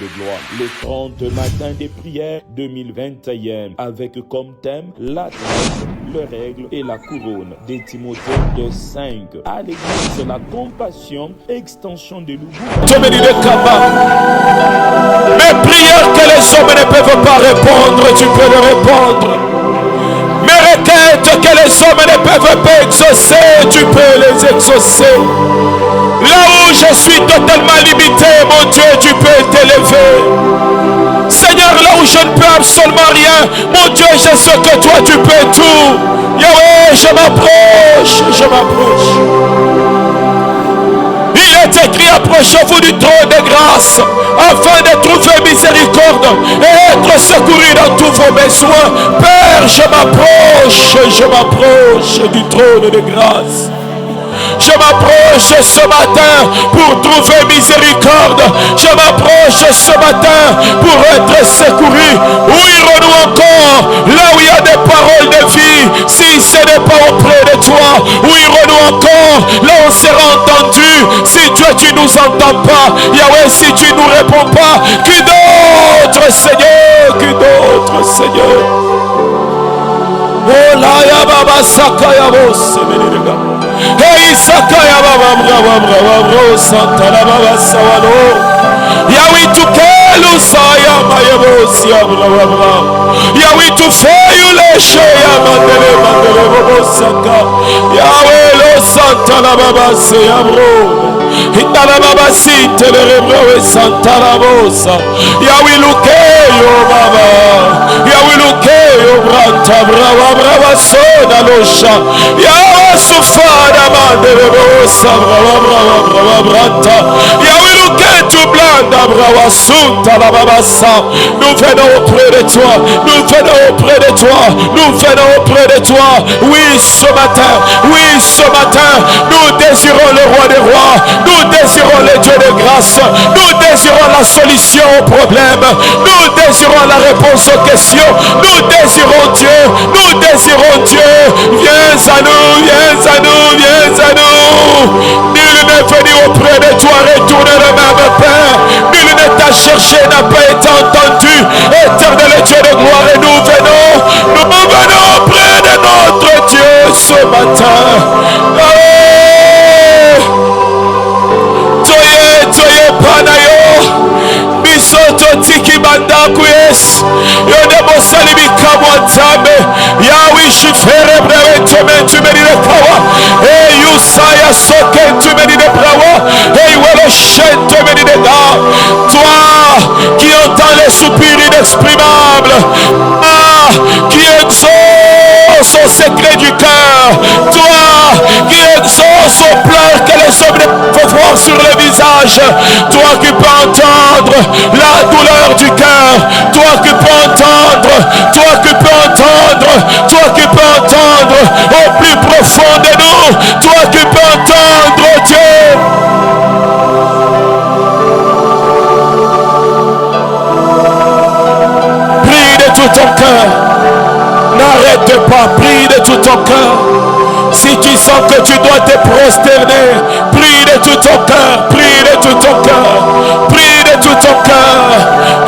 de gloire. Le 30 matin des prières 2021 avec comme thème la trêve, le règle et la couronne des Timothée de 5. À l'église, la compassion, extension de l'oubli. Mes prières que les hommes ne peuvent pas répondre, tu peux le répondre. Mes requêtes que les hommes ne peuvent pas exaucer, tu peux les exaucer. Là où je suis totalement limité, mon Dieu, tu peux t'élever. Seigneur, là où je ne peux absolument rien, mon Dieu, je sais que toi tu peux tout. Yahweh, je m'approche. Il est écrit, approchez-vous du trône de grâce afin de trouver miséricorde et être secouru dans tous vos besoins. Père, je m'approche du trône de grâce. Je m'approche ce matin pour trouver miséricorde. Je m'approche ce matin pour être secouru. Ouïrons-nous encore là où il y a des paroles de vie. Si ce n'est pas auprès de toi, ouïrons-nous encore là où on sera entendu. Si toi tu nous entends pas, Yahweh, si tu nous réponds pas, qui d'autre, Seigneur, qui d'autre, Seigneur. Oh là, ya baba sakaya bosse, hey sakaya baba bravo santa la baba sawalo. Yahweh tu kelu saya mayebosi bravo. Yahweh tu fayu leshe ya mandele bobo saka. Yahweh lo santa la baba saya bro. Hitala baba sintele bro santa la bosa. Yahweh lukeyo baba. Yahweh lukeyo branta brava soda losha. Yahweh sufada mandele bosa brava branta. Yahweh lukeyo blanda brava sunta la baba sa. Nous venons auprès de toi. Nous venons auprès de toi. Nous venons auprès de toi. Oui, ce matin, nous désirons le roi des rois. Nous désirons le Dieu de grâce. Nous désirons la solution aux problèmes. Nous désirons la réponse aux questions. Nous désirons Dieu. Nous désirons Dieu. Viens à nous. Nul n'est venu auprès de toi retourner le même Père. Nul ne t'a cherché, n'a pas été entendu. Éternel Dieu de gloire, et nous venons auprès de notre Dieu ce matin. Toye panayo bisoto tiki bandaku yes yode mosali bikamwa nzambe yawi shifere brewe tumeni de kawa hey yusaya soke tumeni de brawa hey welo shen tumeni de ga. Toi qui entends les soupirs inexprimables, qui exauce au secret du cœur, toi qui exauce au pleurs que les hommes ne peuvent voir sur le visage, toi qui peux entendre la douleur du cœur, toi qui peux entendre au plus profond de nous, toi qui peux entendre Dieu. Prie de tout ton cœur, n'arrête pas, prie de tout ton cœur. Si tu sens que tu dois te prosterner, prie de tout ton cœur, prie de tout ton cœur, prie de tout ton cœur.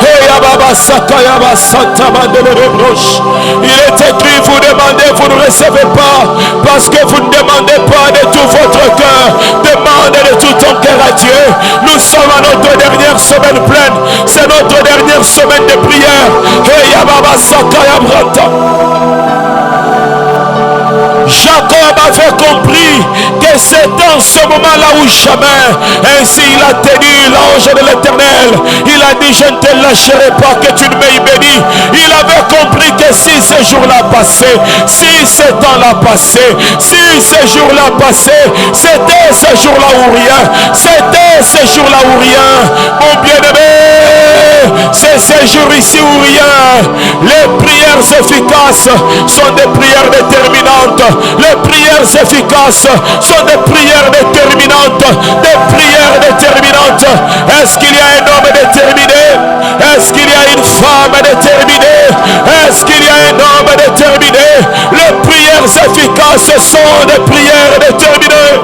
Hey Ababa Sakayaba Santa Mandele Rebroche. Il est écrit, vous demandez, vous ne recevez pas, parce que vous ne demandez pas de tout votre cœur. Demandez de tout ton cœur à Dieu. Nous sommes à notre dernière semaine pleine. C'est notre dernière semaine de prière. Hey Ababa Sakayaba. Jacob avait compris que c'est dans ce moment-là où jamais, ainsi il a tenu l'ange de l'Éternel. Il a dit, je ne te lâcherai pas que tu ne m'aies béni. Il avait compris que si ce jour-là passé, si ce temps-là passé, si ce jour-là passé, c'était ce jour-là ou rien. C'était ce jour-là ou rien. Mon bien-aimé, c'est ce jour ici ou rien. Les prières efficaces sont des prières déterminantes. Les prières efficaces sont des prières déterminantes. Des prières déterminantes. Est-ce qu'il y a un homme déterminé? Est-ce qu'il y a une femme déterminée? Est-ce qu'il y a un homme déterminé? Les prières efficaces sont des prières déterminées.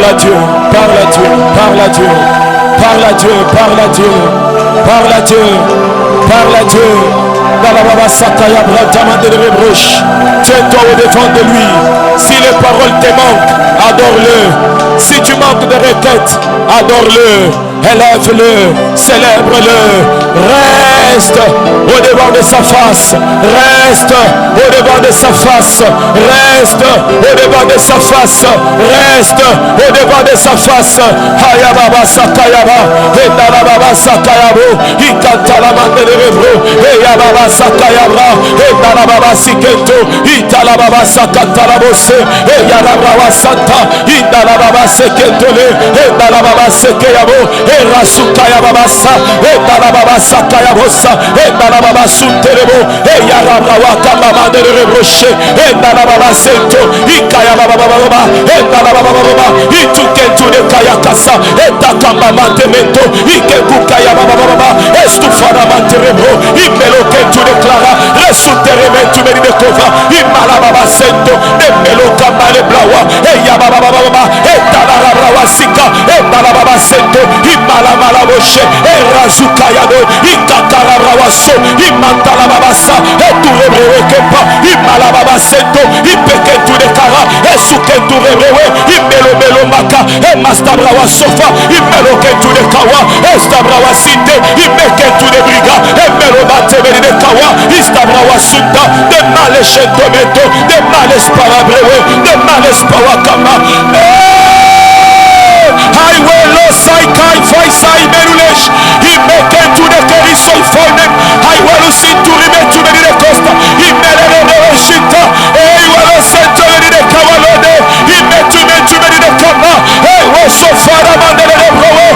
Parle à Dieu, parle à Dieu, parle à Dieu, parle à Dieu, parle à Dieu, parle à Dieu, parle à Dieu. Tiens-toi au devant de lui. Si les paroles te manquent, adore-le. Si tu manques de requêtes, adore-le. Élève-le, célèbre-le. Reste au devant de sa face. Reste au devant de sa face. Reste au devant de sa face. Reste au devant de sa face. Hayababa Sakayaba. Edarababa Sakayabo. Ikatalama de Rebro. Eyababa Sakayabra. Edarababa Sikento. Italababa Sakatalabose. Eyarababa Santa. Idarababa Sekentole. Edarababa Sekeyabo. Erasukayababa Sa. Edarababa Sakayabosa. Edarababa Sunterebo. Eyarababa Kamama de Rebroche. Edarababa Sento. Ikayababa. Edarababa. Itukentu de Kayakasa. Etakamba Temento. Ikekukayababa. Estufana Manterebro. Imelokentu de Clara. Resuterementu Medikova. Imalababa Sento. Emeloka Male Blawa. Eyababa. Etarababa Sika. Etarababa Sento. Imalamala Moshe. Erasukayado. Ikakarabrawaso. Imantalababasa. Eturebrewekepa. Imalababa Sento. Ipekentu de Kara. Esukentu Rebrewe. Imelo Maka. Emastabrawa Sofa. Imelokentu de Kawa. Estabrawa Sinte. Imekentu de Briga. Emelo Matebeli de Kawa. Istabrawa Sunda. De Males Entomento. De Males Parabrewe. De Males Pawakama. Highway Losai Kai Faisai Merulesh. Imekentu de Keriso Ifonem. Highway Lusintu Rimetu de Costa. Imelele de Shita. Highway Sento de Kawalode. Imetu de Kama. Highway Sofara Mandele de Prowe.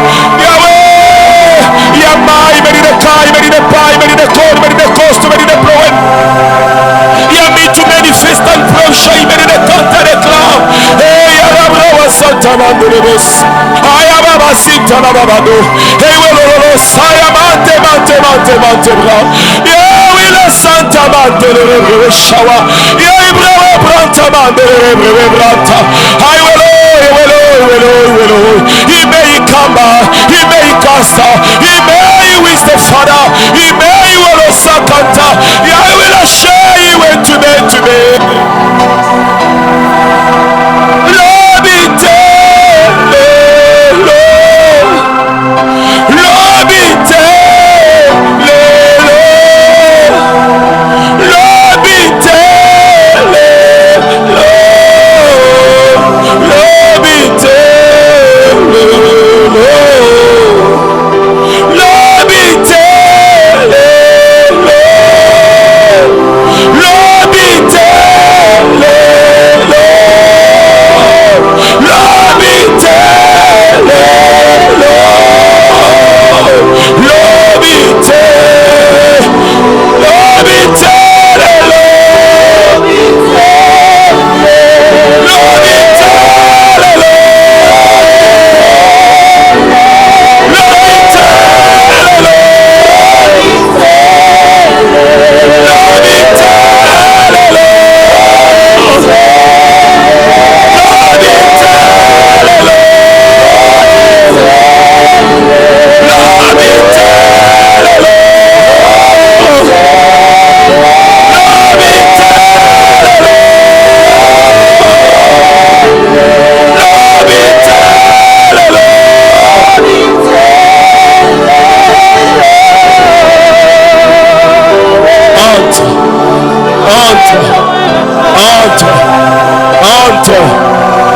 Yahweh. Yamai Meri de Kai, Meri de Pai, Meri de Kod, Meri de Costa, Meri de Prowe. Yami to manifest and Proshai Meri de Kanta de Cloud. Yarabrawa Santana de Rebos. Ayababa Sintana Babado. Hey, well, Sayamante, Mante, Bra. Yahweh Santa Mante de Rebrewe Shawa. Yahweh Branta Mante de Rebrewe Branta. I will. He may come, he may cast, he may with the Father, he may will Sakanta. I will share you today.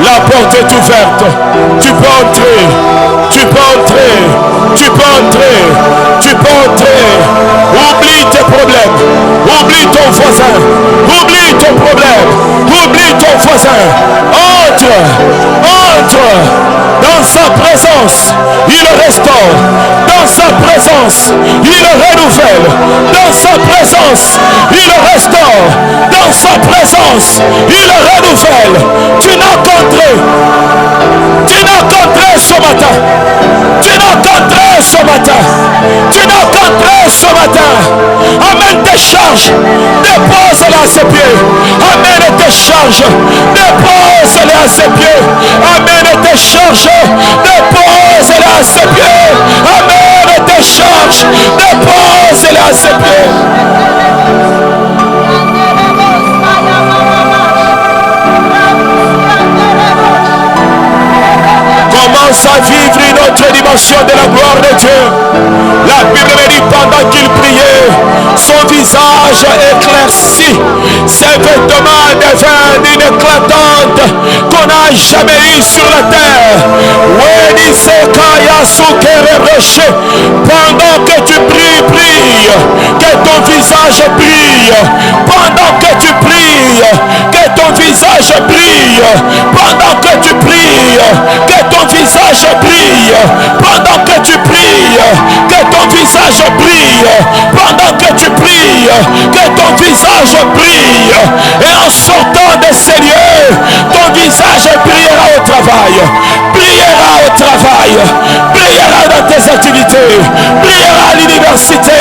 La porte est ouverte. Tu peux entrer. Oublie tes problèmes. Oublie ton voisin. Oublie ton problème. Oublie ton voisin. Entre dans sa présence. Il restaure. Dans sa présence, il renouvelle. Dans sa présence, il restaure. Dans sa présence, il renouvelle. Tu n'as qu'entré ce matin. Ce matin, amène tes charges, dépose-la à ses pieds. Amène tes charges, dépose-les à ses pieds. Amène tes charges, dépose-les à ses pieds. Amène tes charges, dépose-les à ses pieds. Commence à vivre une autre dimension de la gloire de Dieu. La Bible me dit pendant qu'il priait, son visage éclairci, ses vêtements deviennent d'une éclatante qu'on n'a jamais eu sur la terre. Pendant que tu pries, prie, que ton visage brille. Pendant que tu pries, que ton visage brille. Pendant que tu pries, que ton visage brille. Pendant que tu pries, que ton visage brille. Pendant que tu pries, que ton visage brille. Et en sortant de ces lieux, ton visage brillera au travail. Brillera au travail. Brillera dans tes activités. Brillera à l'université.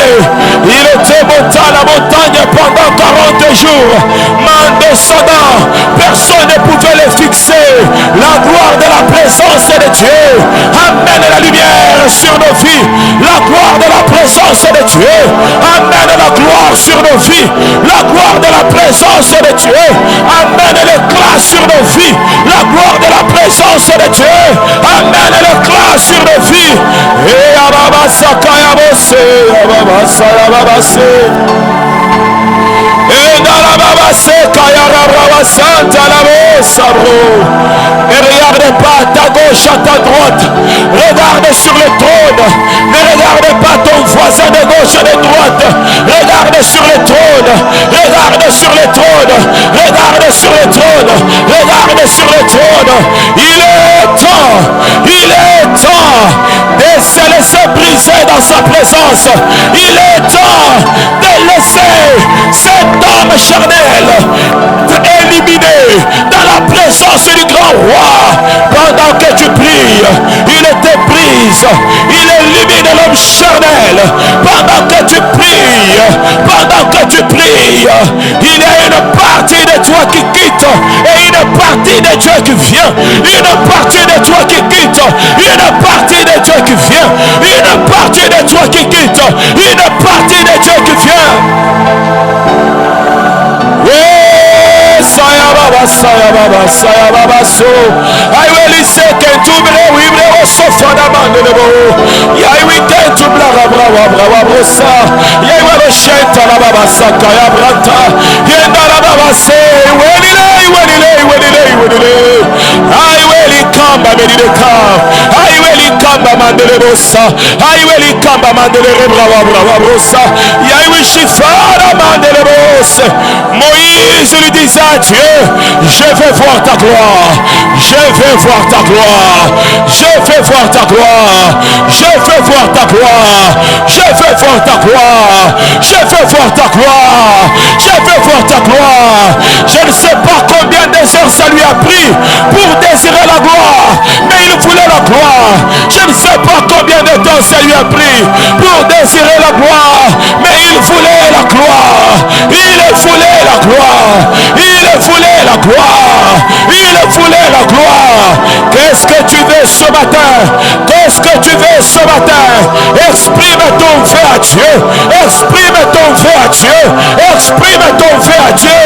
Il était monté à la montagne pendant 40 jours. En descendant, personne ne pouvait les fixer. La gloire de la présence de Dieu amène la lumière sur nos vies. La gloire de la présence de Dieu amène la gloire sur nos vies. La gloire de la présence de Dieu amène l'éclat sur nos vies. La gloire de la présence de Dieu amène l'éclat sur nos vies. Et regarde pas à ta gauche, à ta droite. Regarde sur le trône. Ne regarde pas ton voisin de gauche et de droite. Regarde sur le trône. Regarde sur le trône. Regarde sur le trône. Regarde sur le trône. Il est temps de se laisser briser dans sa présence. Il est temps de laisser cet homme charnel éliminé dans la présence du grand roi. Pendant que tu pries, il te brise, il élimine l'homme charnel. Pendant que tu pries, il y a une partie de toi qui quitte et une partie de toi qui vient. Une partie de toi qui quitte, une partie de toi qui vient. Une partie de toi qui quitte, une partie de toi qui vient. Saya baba so I will say can to we will so fana mandelebo ya we can to bra brosa ya we shenta la baba saka ya branta yenda la baba say I will come I will come mandelebosa I will come mandelebo brava brosa ya we shifara mandelebos. Moïse lui disait à Dieu, je vais voir ta gloire, je vais voir ta gloire, je vais voir ta gloire, je vais voir ta gloire, je vais voir ta gloire, je vais voir ta gloire, je vais voir ta gloire. Je ne sais pas combien de heures ça lui a pris pour désirer la gloire, mais il voulait la gloire. Je ne sais pas combien de temps ça lui a pris pour désirer la gloire, mais il voulait la gloire, il voulait la gloire, il voulait la gloire, il voulait la gloire. Qu'est-ce que tu veux ce matin? Qu'est-ce que tu veux ce matin? Exprime ton feu à Dieu, exprime ton feu à Dieu, exprime ton feu à Dieu.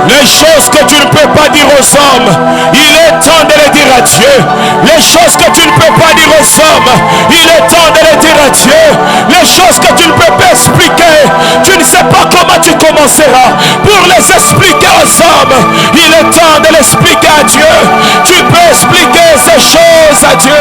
Les choses que tu ne peux pas dire aux hommes, il est temps de les dire à Dieu. Les choses que tu ne peux pas dire aux hommes, il est temps de les dire à Dieu. Les choses que tu ne peux pas expliquer, Tu ne sais pas comment tu commenceras pour les expliquer aux hommes. Il est temps de l'expliquer à Dieu. Tu peux expliquer ces choses à Dieu.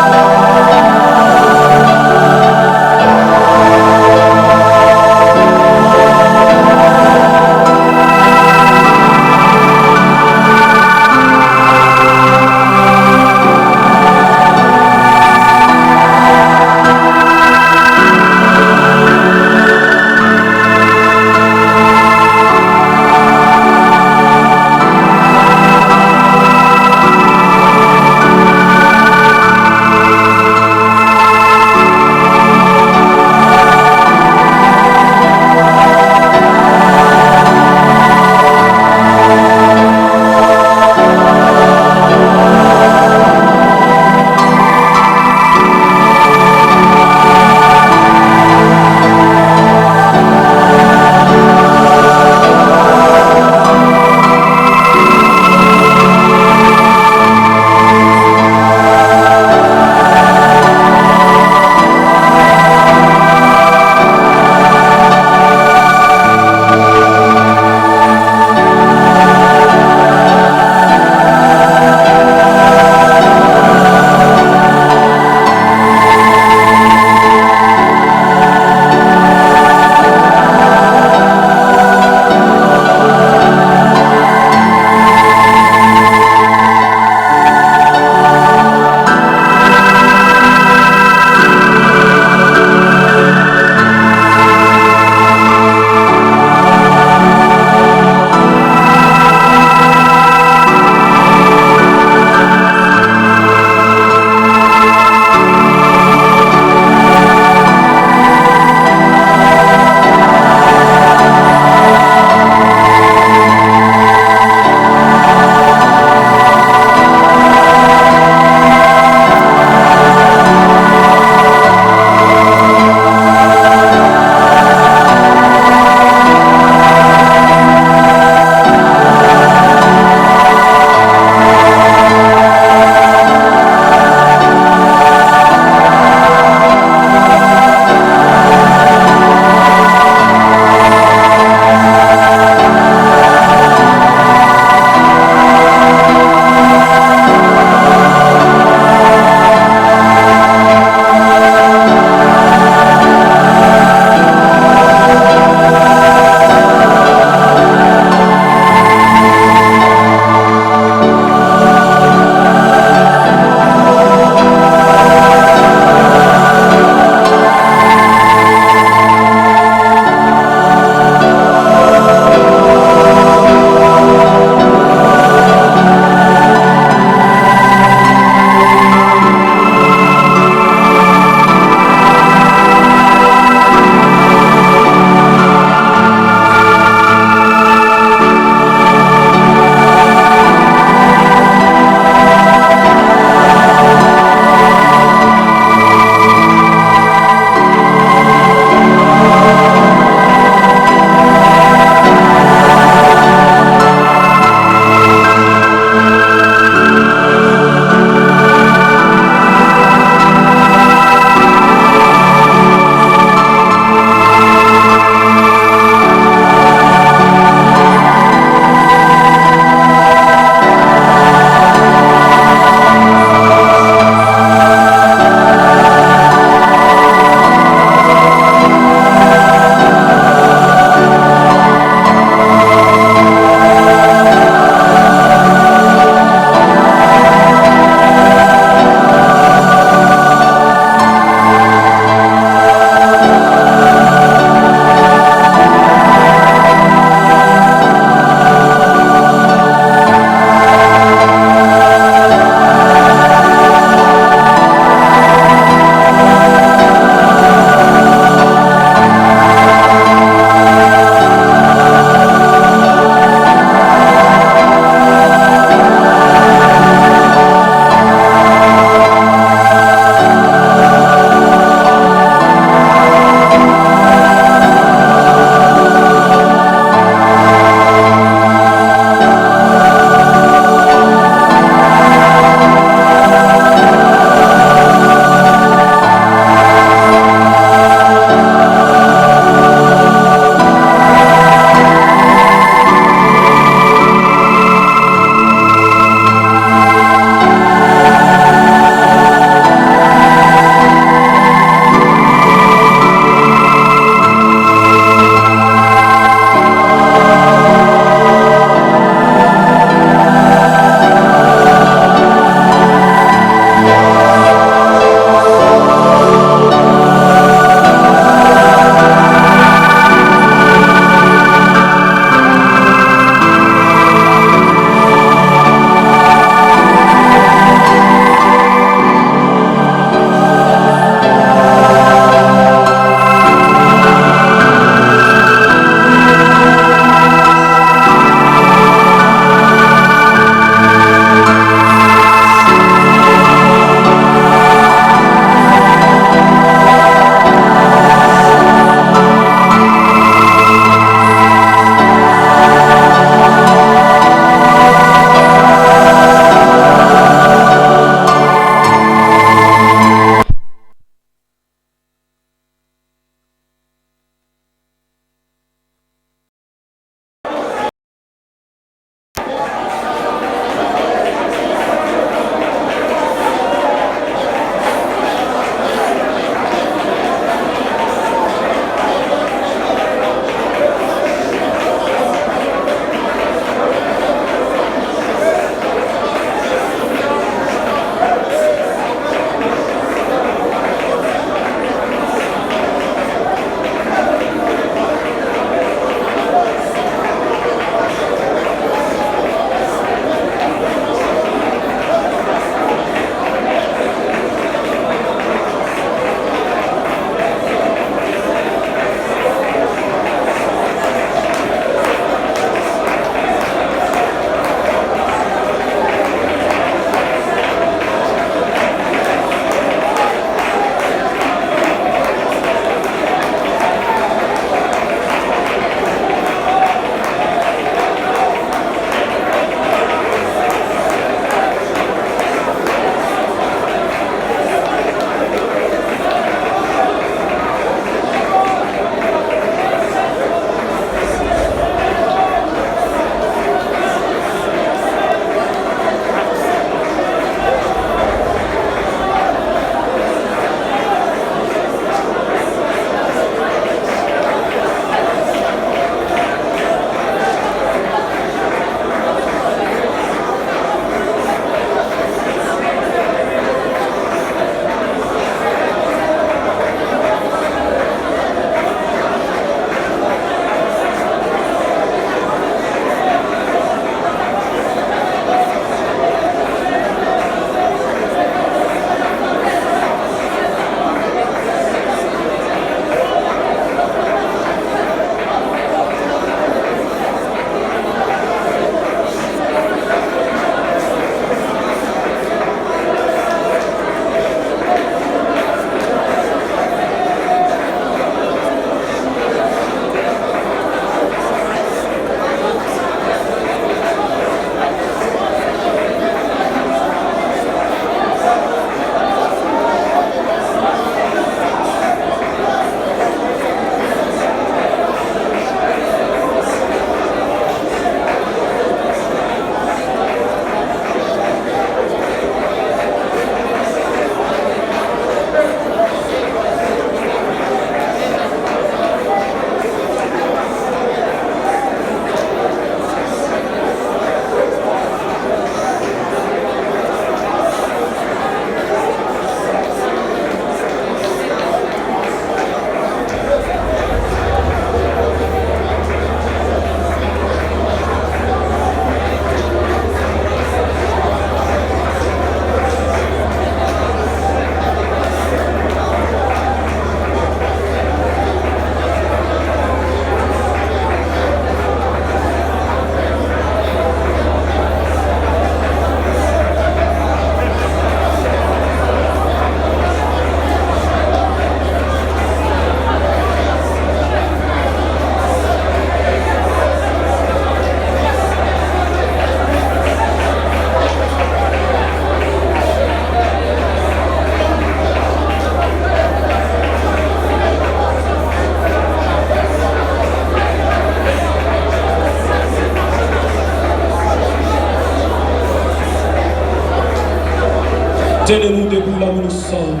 Tenez-nous debout là où nous sommes.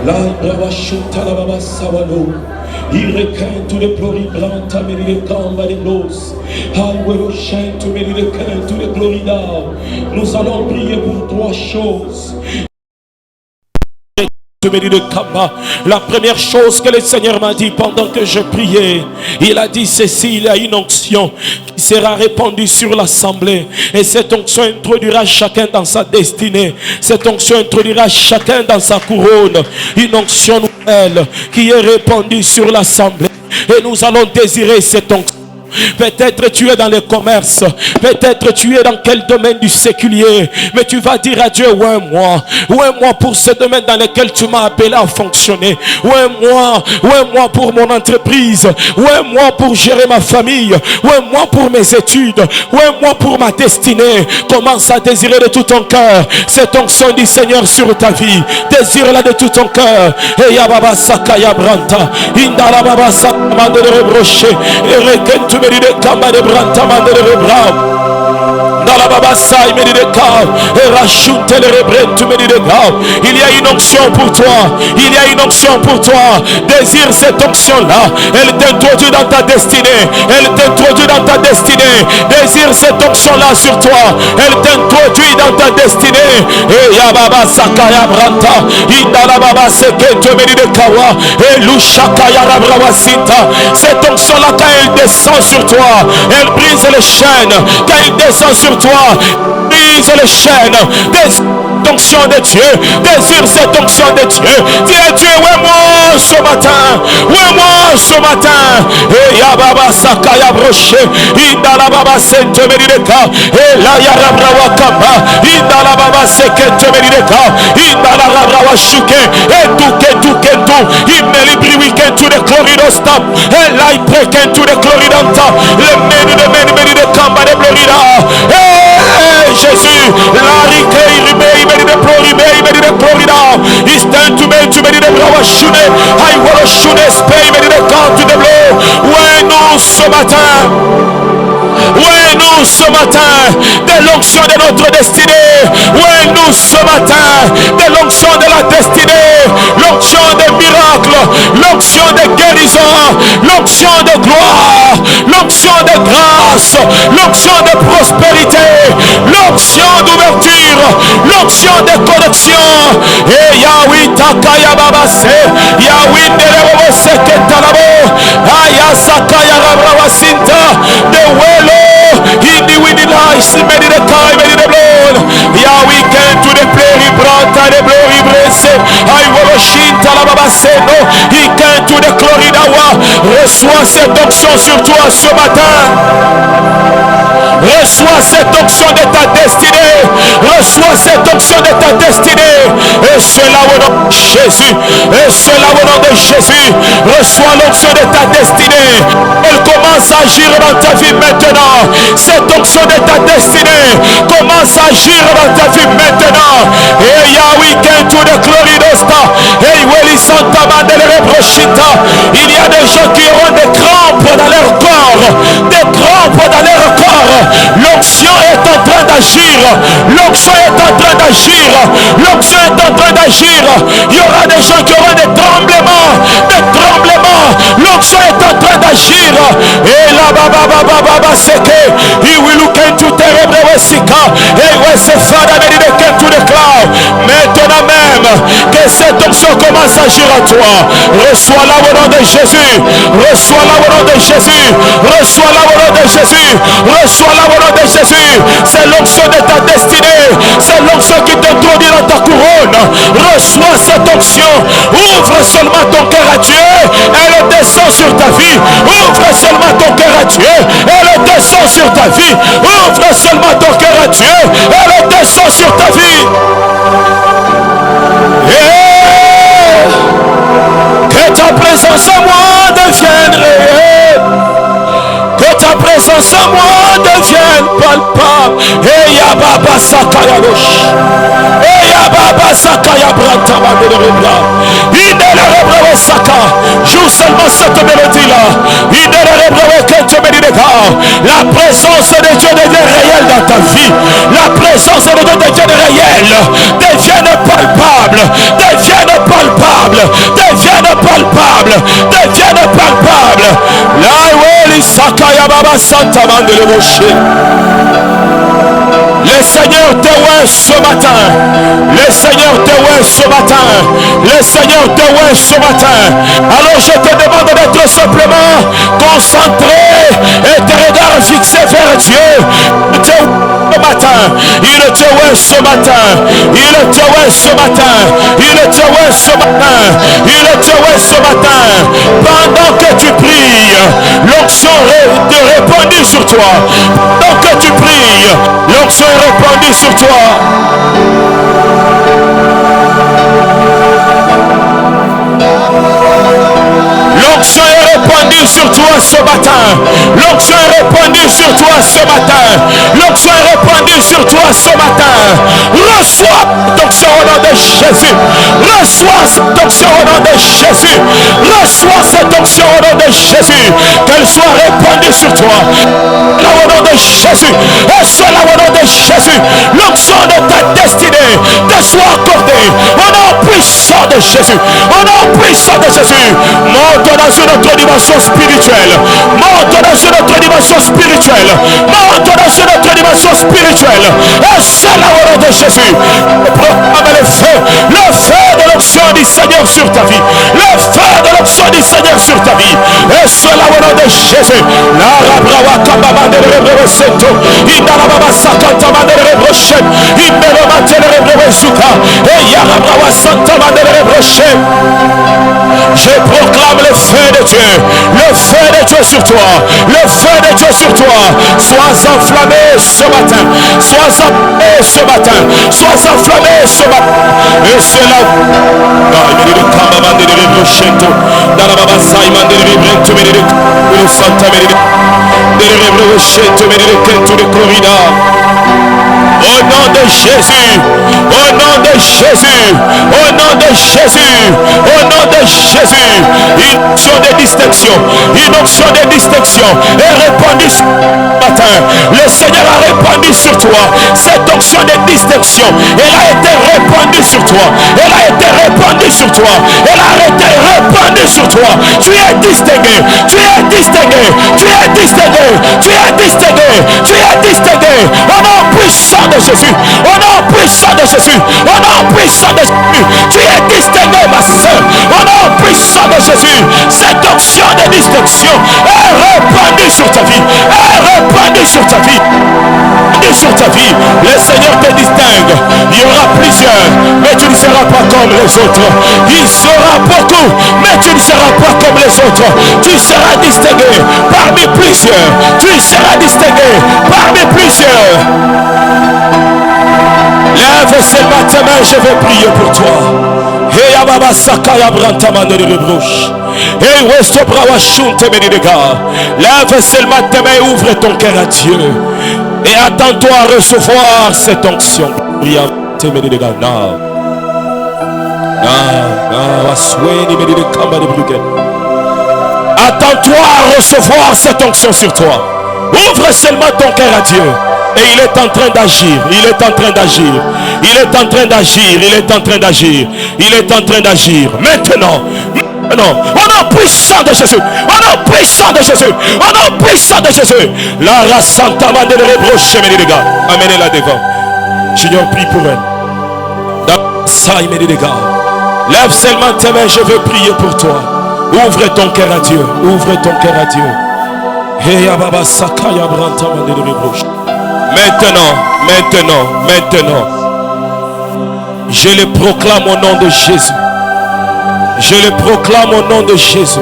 La brava chuta la baba sawalo. Il requin to the glory branta meni de gamba de blos. I will shine to meni de can to the glory now. Nous allons prier pour trois choses. La première chose que le Seigneur m'a dit pendant que je priais, il a dit ceci: il y a une onction qui sera répandue sur l'assemblée, et cette onction introduira chacun dans sa destinée. Cette onction introduira chacun dans sa couronne. Une onction nouvelle qui est répandue sur l'assemblée, et nous allons désirer cette onction. Peut-être tu es dans le commerce, peut-être tu es dans quel domaine du séculier, mais tu vas dire à Dieu: ouais moi pour ce domaine dans lequel tu m'as appelé à fonctionner, ouais moi pour mon entreprise, ouais moi pour gérer ma famille, ouais moi pour mes études, ouais moi pour ma destinée. Commence à désirer de tout ton cœur cette onction du Seigneur sur ta vie. Désire-la de tout ton cœur. Et Yababa Sakaya Branta, Indala Baba Sakama de rebrocher, et requête tu me dis de Kamba de Branta Mande de Rebra. Il y a une onction pour toi. Il y a une onction pour toi. Désire cette onction-là. Elle t'introduit dans ta destinée. Elle t'introduit dans ta destinée. Désire cette onction-là sur toi. Elle t'introduit dans ta destinée. Et Yababa Sakaya Branta. Indala Baba Sekete Meni de Kawa. Et Lushakaya Rabrawasita. Cette onction-là, quand elle descend sur toi, elle brise les chaînes. Quand elle descend sur toi, brise les chaînes. Des onction de Dieu, désire cette onction de Dieu. Dis à Dieu: ouais moi ce matin, ouais moi ce matin. Et Yababa Sakaya Broche, Indala Baba Sente Merideka, et la Yarabrawa Kamba, Indala Baba Sekete Merideka, Indala Rabrawa Shuke, et tout, il me libri weekend to the Cloridosta, et la I break into the Cloridanta, le meni de Kamba de Florida. Jésus, la Rike, it's time to make to many the power shune. I want to shune spay many the God to the blow. When nous ce matin, ouais nous ce matin, de l'onction de notre destinée. Ouais nous ce matin, de l'onction de la destinée. L'onction des miracles, l'onction de guérison, l'onction de gloire, l'onction de grâce, l'onction de prospérité, l'onction d'ouverture, l'onction de connexion. Et Yahweh Takaya Babase, Yahweh Nerebo Seketalabo, Aya Sakaya Rabrawasinta, the Welo, Hindi Winilais, many the time, many the blood. Yahweh came to the play, he brought the glory, blessed. I will Shinta la Babaseno, he came to the Cloridawa. Reçois cette onction sur toi ce matin. Reçois cette onction de ta destinée. Reçois cette onction de ta destinée. Et cela au nom de Jésus. Et cela au nom de Jésus. Reçois l'onction de ta destinée. Elle commence à agir dans ta vie maintenant. Cette onction de ta destinée commence à agir dans ta vie maintenant. Et Yahweh came to the Cloridosta. Et Weli Santa Mandele Brochita. Il y a des gens qui auront des crampes dans leur corps. Des crampes dans leur corps. L'onction est en train d'agir. L'onction est en train d'agir. L'onction est en train d'agir. Il y aura des gens qui auront des tremblements. Des tremblements. L'onction est en train d'agir. Et là, baba, c'est que he will look into terrible Wesika. Et West Father, many they came to the cloud. Maintenant même que cette onction commence à agir à toi. Reçois-la au nom de Jésus. Reçois-la au nom de Jésus. Reçois-la au nom de Jésus. Reçois-la au nom de Jésus. C'est l'onction de ta destinée. C'est l'onction qui t'introduit dans ta couronne. Reçois cette onction. Ouvre seulement ton cœur à Dieu. Elle descend sur ta vie. Ouvre seulement ton cœur à Dieu. Elle descend sur ta vie. Ouvre seulement ton cœur à Dieu. Elle descend sur ta vie. Que ta présence en moi devienne réelle. Que ta présence en moi devienne palpable. Et Yababa Sakaya Rosh. Et Yababa Sakaya Brantama de Rebla. Idele Rebla Saka. Joue seulement cette mélodie-là. Idele Rebla Kente Medideka. La présence de Dieu devient réelle dans ta vie. La présence de Dieu devient réelle. Devienne palpable. Devienne palpable. Devienne palpable. Devienne palpable. Là où il s'accueille à Baba Santa Mandele Moshe. Le Seigneur te voit ce matin. Le Seigneur te voit ce matin. Le Seigneur te voit ce matin. Alors je te demande d'être simplement concentré et tes regards fixés vers Dieu. Il te voit ce matin. Il te voit ce matin. Il te voit ce matin. Il te voit ce matin. Il te voit ce matin. Pendant que tu pries, l'onction est répandue sur toi. Pendant que tu pries, l'onction est répandue sur toi. L'onction est répandue sur toi ce matin. L'onction est répandue sur toi ce matin. L'onction est répandue sur toi ce matin. Reçois cette onction au nom de Jésus. Reçois cette onction au nom de Jésus. Reçois cette onction au nom de Jésus. Qu'elle soit répandue sur toi. Là au nom de Jésus. Reçois là au nom de Jésus. L'onction de ta destinée te soit accordée. Au nom puissant de Jésus. Au nom puissant de Jésus. Monte dans une autre dimension spirituelle. Monte dans une autre dimension spirituelle. Monte dans une autre dimension spirituelle. Et c'est là au nom de Jésus. Proclame le feu de l'onction du Seigneur sur ta vie. Le feu de l'onction du Seigneur sur ta vie. Et c'est là au nom de Jésus. La rabrawa kababa de rebrosento. Indala baba sakantama de rebroshem. Indela matele rebrosuka. Et yarabrawa santama de rebroshem. Je proclame le feu de Dieu. Le feu de Dieu sur toi. Le feu de Dieu sur toi. Sois enflammé ce matin. Sois enflammé ce matin. Sois enflammé ce matin. Et c'est là. Au nom de Jésus, au nom de Jésus, au nom de Jésus, au nom de Jésus, une onction de distinction, une onction de distinction est répandue ce matin. Le Seigneur a répandu sur toi cette onction de distinction. Elle a été répandue sur toi. Elle a été répandue sur toi. Elle a été répandue sur toi. Tu es distingué. Tu es distingué. Tu es distingué. Tu es distingué. Tu es distingué. Au nom puissant de Jésus. Au nom puissant de Jésus. Au nom puissant de Jésus. Tu es distingué, ma soeur. Au nom puissant de Jésus. Cette onction de distinction est répandue sur ta vie. Est répandue sur ta vie. Sur ta vie, le Seigneur te distingue. Il y aura plusieurs, mais tu ne seras pas comme les autres. Il sera beaucoup, mais tu ne seras pas comme les autres. Tu seras distingué parmi plusieurs. Tu seras distingué parmi plusieurs. Lève seulement tes mains, je vais prier pour toi. Hey Ababa Sakaya Brantamande de Rebrouche. Hey Westo Brawashunte Menidega. Lève seulement tes mains et ouvre ton cœur à Dieu. Et attends-toi à recevoir cette onction. Attends-toi à recevoir cette onction sur toi. Ouvre seulement ton cœur à Dieu. Et il est en train d'agir. Il est en train d'agir. Il est en train d'agir. Il est en train d'agir. Il est en train d'agir. Maintenant. Non, au nom puissant de Jésus, au nom puissant de Jésus, au nom puissant de Jésus. La race Santa de rebroche, mes dégâts. Amenez-la devant. Seigneur, prie pour elle. Dans ça, il met des dégâts. Lève seulement tes mains, je veux prier pour toi. Ouvre ton cœur à Dieu. Ouvre ton cœur à Dieu. Hey, Ababa Sakaya Brantama de rebroche. Maintenant, je le proclame au nom de Jésus. Je le proclame au nom de Jésus.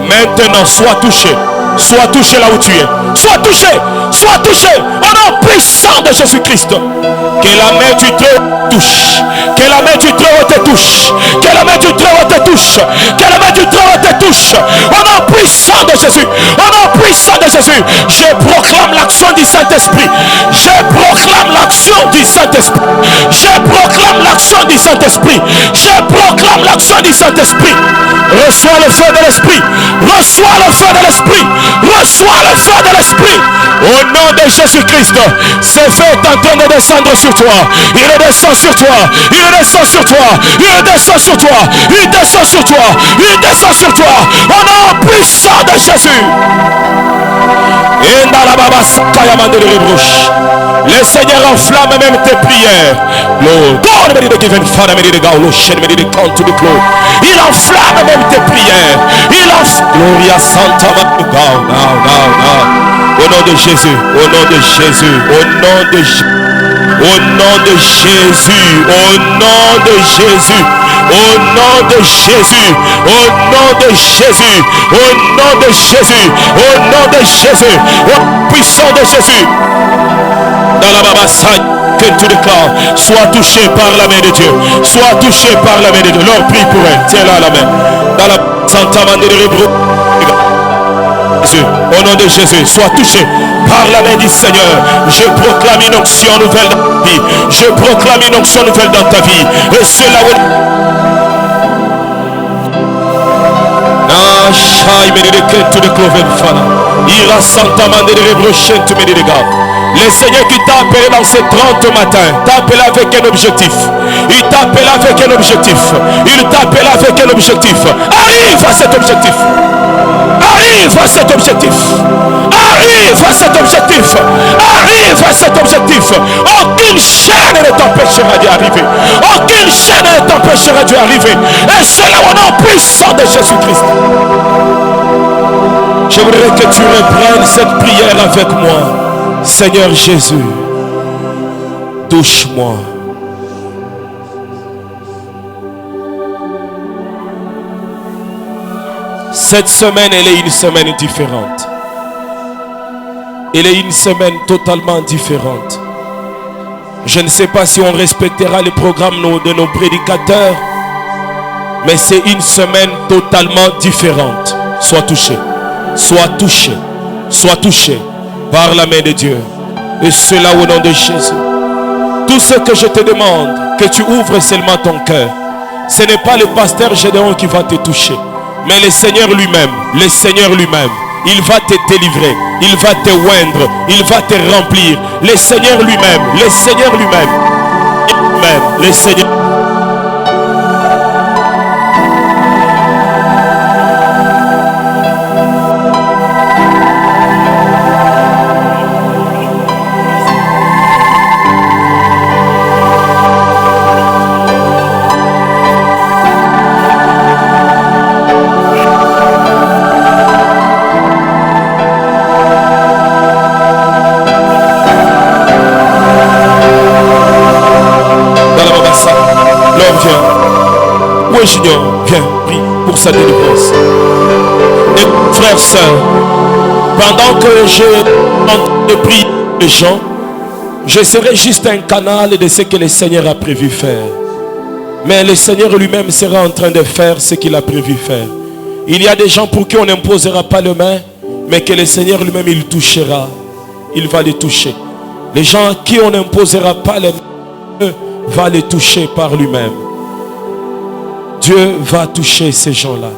Maintenant, sois touché. Sois touché là où tu es. Sois touché. Sois touché. Au nom puissant de Jésus-Christ. Que la main du Très touche. Que la main du Très te touche. Que la main du Très te touche. Que la main du Très te touche. Au nom puissant de Jésus. Au nom puissant de Jésus. Je proclame l'action du Saint-Esprit. Je proclame l'action du Saint-Esprit. Je proclame l'action du Saint-Esprit. Je proclame l'action du Saint-Esprit. Reçois le feu de l'Esprit. Reçois le feu de l'Esprit. Reçois le feu de l'Esprit. nom de Jésus-Christ. Ce feu est en train de descendre sur toi. Il descend sur toi. Il descend sur toi. Il descend sur toi. Il descend sur toi. Il descend sur toi. Au nom puissant de Jésus. Le Seigneur enflamme même tes prières. Il enflamme même tes prières. Il enflamme. Gloria Santa Au nom de Jésus. Au nom de Jésus. Au nom de Jésus. Au nom de Jésus. Au nom de Jésus. Au nom de Jésus. Au nom de Jésus. Au nom de Jésus. Au nom de Jésus. Au puissant de Jésus. Dans la babassade que tu déclares, sois touché par la main de Dieu. Sois touché par la main de Dieu. Leur prie pour elle. Tiens-la à la main. Dans la Santa Main de Jésus. Au nom de Jésus, sois touché par la main du Seigneur. Je proclame une onction nouvelle dans ta vie. Je proclame une onction nouvelle dans ta vie. Et cela le Seigneur qui t'a appelé dans ces 30 matins, t'a appelé avec un objectif. Il t'a appelé avec un objectif. Il t'a appelé avec un objectif. Arrive à cet objectif. Arrive à cet objectif. Arrive à cet objectif. Arrive à cet objectif. Aucune chaîne ne t'empêchera d'y arriver. Aucune chaîne ne t'empêchera d'y arriver. Et cela au nom puissant de Jésus-Christ. Je voudrais que tu reprennes cette prière avec moi. Seigneur Jésus, touche-moi. Cette semaine, elle est une semaine différente. Elle est une semaine totalement différente. Je ne sais pas si on respectera les programmes de nos prédicateurs, mais c'est une semaine totalement différente. Sois touché. Sois touché. Sois touché par la main de Dieu. Et cela au nom de Jésus. Tout ce que je te demande, que tu ouvres seulement ton cœur. Ce n'est pas le pasteur Gédéon qui va te toucher, mais le Seigneur lui-même. Le Seigneur lui-même. Il va te délivrer. Il va te oindre. Il va te remplir. Le Seigneur lui-même. Le Seigneur lui-même. Le Seigneur. Junior, viens, prie pour sa délivrance. Et frères, sœurs, pendant que je prie les gens, je serai juste un canal de ce que le Seigneur a prévu faire. Mais le Seigneur lui-même sera en train de faire ce qu'il a prévu faire. Il y a des gens pour qui on n'imposera pas le main, mais que le Seigneur lui-même, il touchera. Il va les toucher. Les gens à qui on n'imposera pas les mains, va les toucher par lui-même. Dieu va toucher ces gens-là.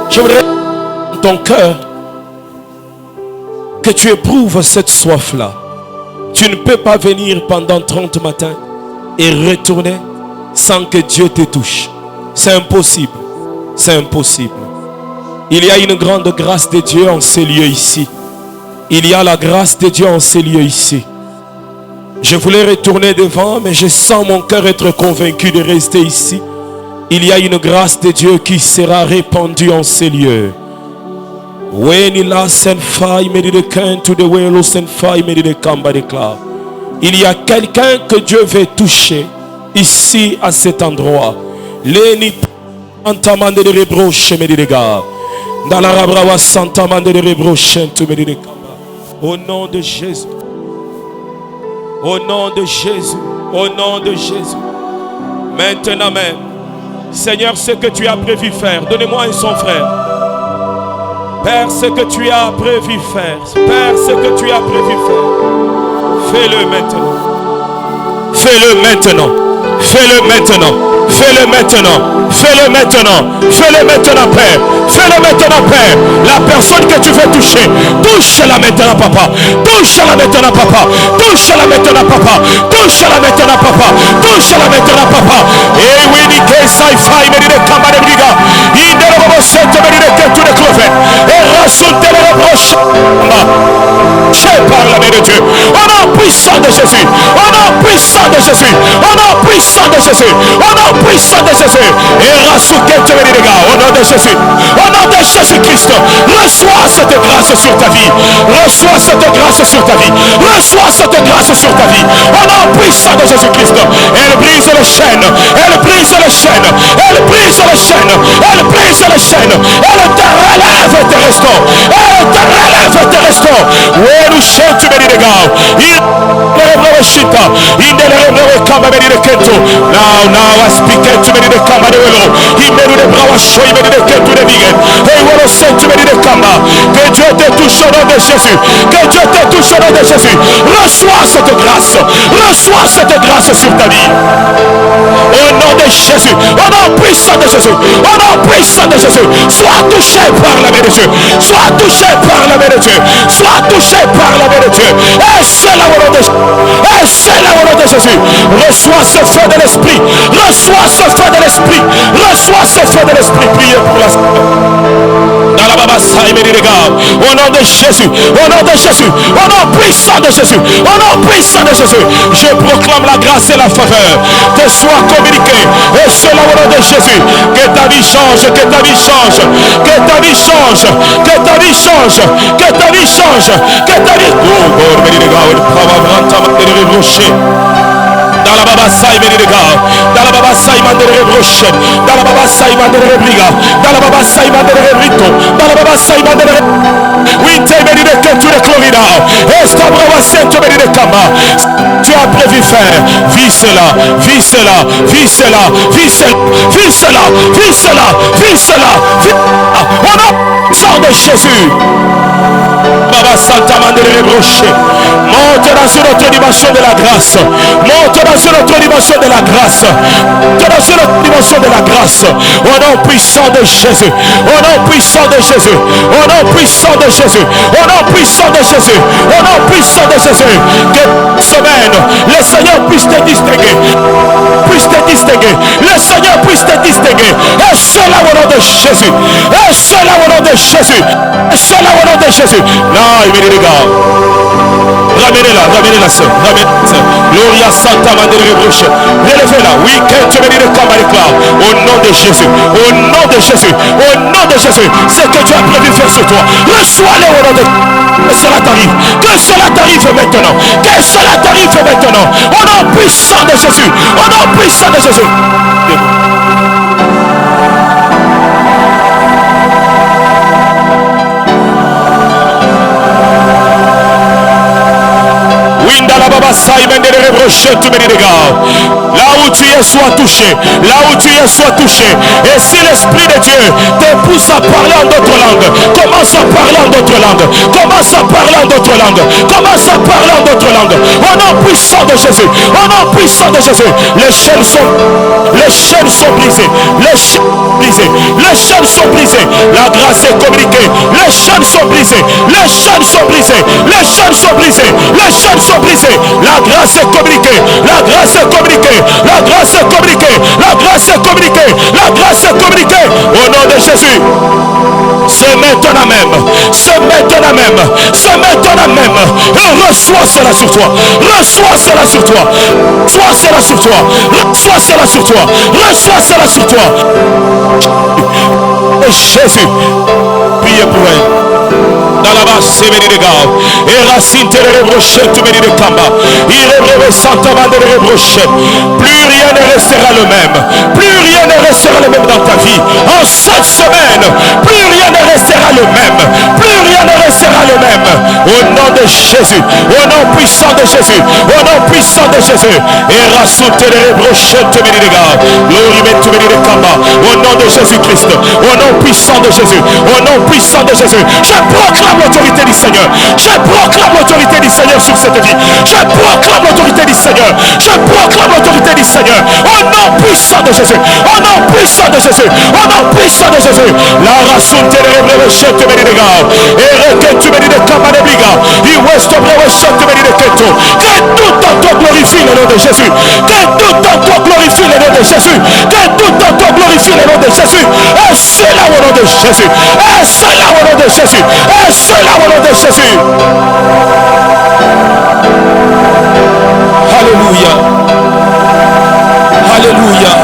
Je voudrais dans ton cœur que tu éprouves cette soif-là. Tu ne peux pas venir pendant 30 matins et retourner sans que Dieu te touche. C'est impossible. C'est impossible. Il y a une grande grâce de Dieu en ces lieux ici. Il y a la grâce de Dieu en ces lieux ici. Je voulais retourner devant, mais je sens mon cœur être convaincu de rester ici. Il y a une grâce de Dieu qui sera répandue en ces lieux. Il y a quelqu'un que Dieu veut toucher ici à cet endroit. Au nom de Jésus. Au nom de Jésus, au nom de Jésus. Maintenant même, Seigneur, ce que tu as prévu faire, donnez-moi un son, frère. Père, ce que tu as prévu faire, Père, ce que tu as prévu faire, fais-le maintenant. Fais-le maintenant. Fais-le maintenant. Fais-le maintenant. Fais-le maintenant. Fais-le maintenant, Père. Fais-le maintenant, Père. La personne que tu veux toucher, touche-la maintenant, Papa. Touche-la maintenant, Papa. Touche-la maintenant, Papa. Touche-la maintenant, Papa. Touche-la maintenant, Papa. Et oui, ni que ça y faille, mais il est comme un briga. Il ne va pas se tenir que tout le clovet. Et rassure les reproches. Je parle, mais de Dieu. Au nom puissant de Jésus. Au nom puissant de Jésus. Au nom puissant de Jésus. Au nom puissant de Jésus. Et rassure que tu veux dire, gars. Au nom de Jésus. Au nom de Jésus-Christ. Reçois cette grâce sur ta vie. Reçois cette grâce sur ta vie. Reçois cette grâce sur ta vie. Au nom puissant de Jésus-Christ. Elle brise les chaînes. Elle brise les chaînes. Elle brise les chaînes. Elle brise les chaînes. Elle te relève et te restaure. Elle te relève et te restaure. Oui, nous chantons, tu me dis, gars. Il now I speak to me the camera de Welo. Il me dit de bras chaud, il me dit de ketu de bigel. Et Welo sent tu me dis de camera. Que Dieu te touche au nom de Jésus. Que Dieu te touche au nom de Jésus. Reçois cette grâce. Reçois cette grâce sur ta vie. Au nom de Jésus. Au nom puissant de Jésus. Au nom puissant de Jésus. Sois touché par la main de Dieu. Sois touché par la main de Dieu. Sois touché par la main de Dieu. Et c'est la volonté de Jésus. Et c'est la volonté de Jésus. Reçois ce feu de l'esprit. Reçois ce feu de l'esprit. Reçois ce feu de l'esprit. Priez pour la au nom de Jésus. Au nom de Jésus. Au nom puissant de Jésus. Au nom puissant de Jésus. Je proclame la grâce et la faveur te soit communiquée. Et c'est la volonté de Jésus. Que ta vie change. Que ta vie change. Que ta vie change. Que ta vie change. Que ta vie change. Que ta vie. Dans la baba saï menirega, dans la baba saï mandere brochette, dans la baba saï mandere briga, dans la baba saï mandere rito, dans la baba saï mandere. Oui, te menire que tu es chlorida. Est-ce qu'on va se menire kama? Tu as prévu faire. Vis cela, vis cela, vis cela, vis cela, vis cela, vis cela, vis cela. On a sang de Jésus. Baba Santa Mandere Broché. Monte dans une autre dimension de la grâce. Monte dans une autre dimension de la grâce. Monte dans une autre dimension de la grâce. Au nom puissant de Jésus. Au nom puissant de Jésus. Au nom puissant de Jésus. Au nom puissant de Jésus. Au nom puissant de Jésus. Que semaine, le Seigneur puisse te distinguer. Puisse te distinguer. Le Seigneur puisse te distinguer. Et c'est la volonté de Jésus. Et c'est la volonté de Jésus. Et c'est la volonté de Jésus. Là, il me dit, les gars. Ramenez-la, sœur. Ramenez-la. Gloria Santa Mandere Broche. Relevez-la. Oui, que tu me dis de Kamarikla. Au nom de Jésus. Au nom de Jésus. Au nom de Jésus. C'est que tu as prévu faire sur toi. Reçois-le au nom de Jésus. Que cela t'arrive. Que cela t'arrive maintenant. Que cela t'arrive maintenant. Au nom puissant de Jésus. Au nom puissant de Jésus. Là où tu es, sois touché. Là où tu es, sois touché. Et si l'Esprit de Dieu te pousse à parler en d'autres langues, commence à parler en d'autres langues. Commence à parler en d'autres langues. Commence à parler en d'autres langues. Au nom puissant de Jésus. Au nom puissant de Jésus. Les chaînes sont brisées. Les chaînes brisées. Les chaînes sont brisées. La grâce est communiquée. Les chaînes sont brisées. Les chaînes sont brisées. Les chaînes sont brisées. Les chaînes sont brisées. La grâce est communiquée. La grâce est communiquée. La grâce est communiquée. La grâce est communiquée. La grâce est communiquée. Au nom de Jésus. C'est maintenant même. C'est maintenant même. C'est maintenant même. Et reçois cela sur toi. Reçois cela sur toi. Reçois cela sur toi. Reçois cela sur toi. Reçois cela sur toi. Et Jésus. Priez pour elle. Dans la base, c'est venu de gars. Et racine, tu les rebrochettes, tu de Kamba. Il est Santa Mandere rebrochette. Plus rien ne restera le même. Plus rien ne restera le même dans ta vie. En cette semaine, plus rien ne restera le même. Plus rien ne restera le même. Au nom de Jésus. Au nom puissant de Jésus. Au nom puissant de Jésus. Et rassouté les brochettes, au nom de Jésus-Christ. Au nom puissant de Jésus. Au nom puissant de Jésus. Je proclame l'autorité du Seigneur. Je proclame l'autorité du Seigneur sur cette vie. Je proclame l'autorité du Seigneur. Je proclame l'autorité du Seigneur. Au nom puissant de Jésus. Au nom puissant de Jésus. Au nom puissant de Jésus. La rassouté les brochettes, et requête, tu me dis de Kamanebiga. Il ouest au brochette, tu me dis de Keto. Que tout en toi glorifie le nom de Jésus. Que tout en toi glorifie le nom de Jésus. Que tout en toi glorifie le nom de Jésus. Et cela au nom de Jésus. Et cela au nom de Jésus. Et cela au nom de Jésus. Alléluia. Alléluia.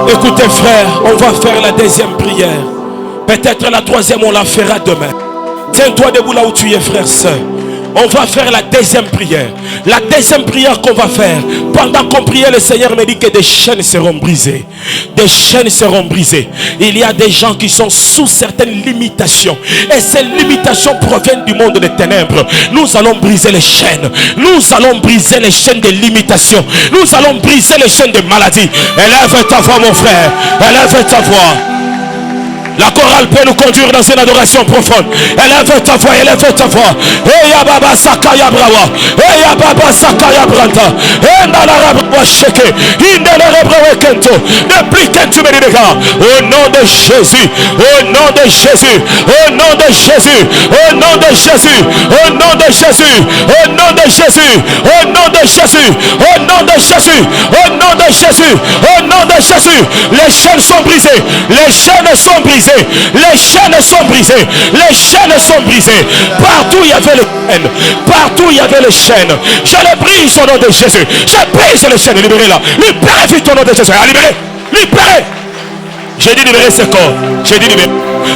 Écoutez frère, on va faire la deuxième prière. Peut-être la troisième, on la fera demain. Tiens-toi debout là où tu es, frère, soeur. On va faire la deuxième prière. La deuxième prière qu'on va faire. Pendant qu'on priait, le Seigneur me dit que des chaînes seront brisées. Des chaînes seront brisées. Il y a des gens qui sont sous certaines limitations. Et ces limitations proviennent du monde des ténèbres. Nous allons briser les chaînes. Nous allons briser les chaînes de limitation. Nous allons briser les chaînes de maladie. Élève ta voix, mon frère. Élève ta voix. La chorale peut nous conduire dans une adoration profonde. Élève ta voix, élève ta voix. Eya baba sakaya brawa. Eya baba sakaya branta. Enda la rabwa sheke. Inde la rabwa kento. Depuis que tu me dis au nom de Jésus. Au nom de Jésus. Au nom de Jésus. Au nom de Jésus. Au nom de Jésus. Au nom de Jésus. Au nom de Jésus. Au nom de Jésus. Au nom de Jésus. Au nom de Jésus. Les chaînes sont brisées. Les chaînes sont brisées. Les chaînes sont brisées. Les chaînes sont brisées. Partout il y avait les chaînes. Partout il y avait les chaînes. Je les brise au nom de Jésus. Je brise les chaînes. Libérez-la. Libérez vite au nom de Jésus. Libérez. Libérez. J'ai dit libérer ce corps. J'ai dit libérer.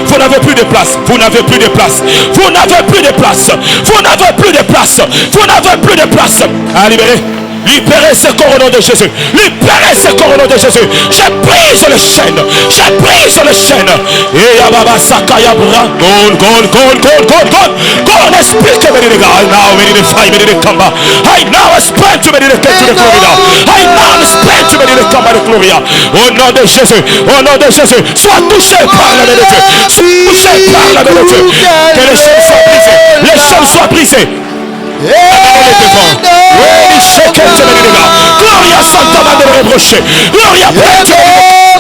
Vous n'avez plus de place. Vous n'avez plus de place. Vous n'avez plus de place. Vous n'avez plus de place. Vous n'avez plus de place. Libérez. Libérez ce corps au nom de Jésus. Libérez ce corps au nom de Jésus. Je brise les chaînes. Je brise les chaînes. Et Yababa Sakaya Bra. God speak to me. I now me the fire, me the kamba. I now speak to me the gloria. I now speak to me the kamba de gloria. Au nom de Jésus. Au nom de Jésus. Sois touché par la main de Dieu. Sois touché par la main de Dieu. Que les chaînes soient brisées. Les chaînes soient brisées. Gloria Santa Madre Reproché. Gloria Preto.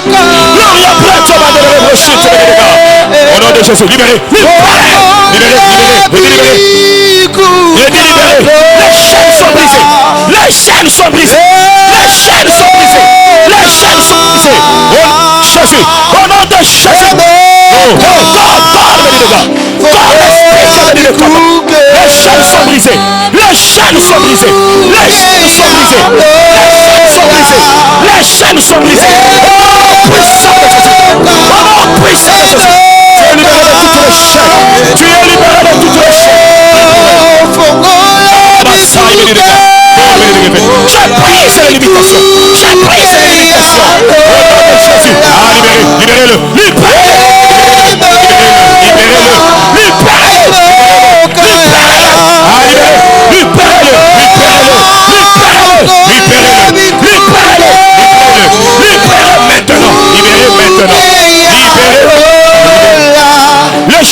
Gloria Preto Madre Reproché. Au nom de Jésus, libérez. Libérez. Libérez. Libérez. Les chaînes sont brisées. Les chaînes sont brisées. Les chaînes sont brisées. Les chaînes sont brisées. Au nom de Jésus. Au nom de Jésus. Les chaînes sont brisées. Les chaînes sont brisées. Les chaînes sont brisées. Les chaînes sont brisées. Oh, puissant de Jésus. Oh, puissant de Jésus. Tu es libéré de toutes les chaînes. Tu es libéré de toutes les chaînes. Je brise les limitations. Je brise les limitations. Au nom de Jésus. Libérez-le. Libérez-le. Les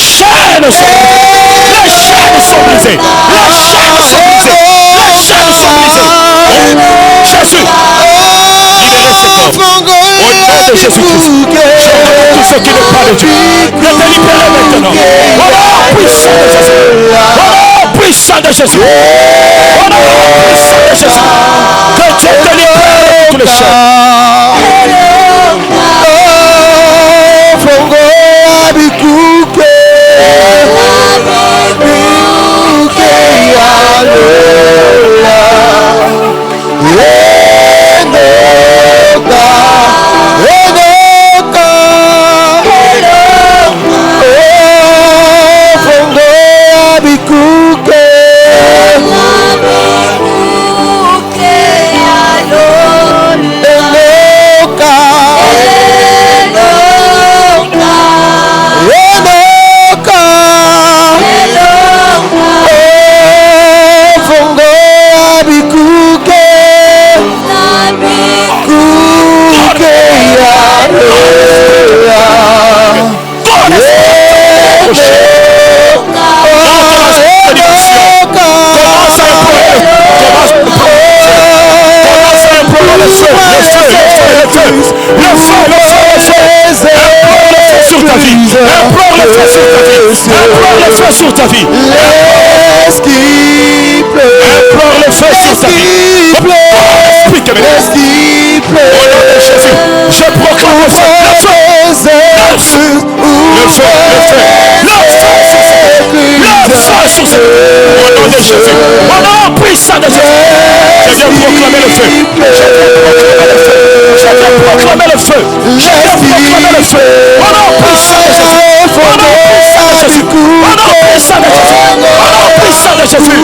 chaînes sont brisées. Les chaînes sont brisées. Les chaînes sont brisées. Jésus, libérez ce corps. Au nom de Jésus-Christ, j'ordonne tous ceux qui ne parlent de Dieu de te libérer maintenant. Au nom puissant de Jésus. Au nom puissant de Jésus. Au nom puissant de Jésus. Que Dieu te libère de tous les chaînes. Implore le feu sur ta vie. Implore le feu sur ta vie. Implore le feu sur ta vie. Au nom de Jésus, je proclame le feu. Le feu. Au nom de Jésus. Au nom puissant de Jésus. Je viens proclamer le feu. Je viens proclamer le feu. Je viens proclamer le feu. Au nom puissant de Jésus. Au nom puissant de Jésus. Au nom puissant de Jésus. Au nom puissant de Jésus.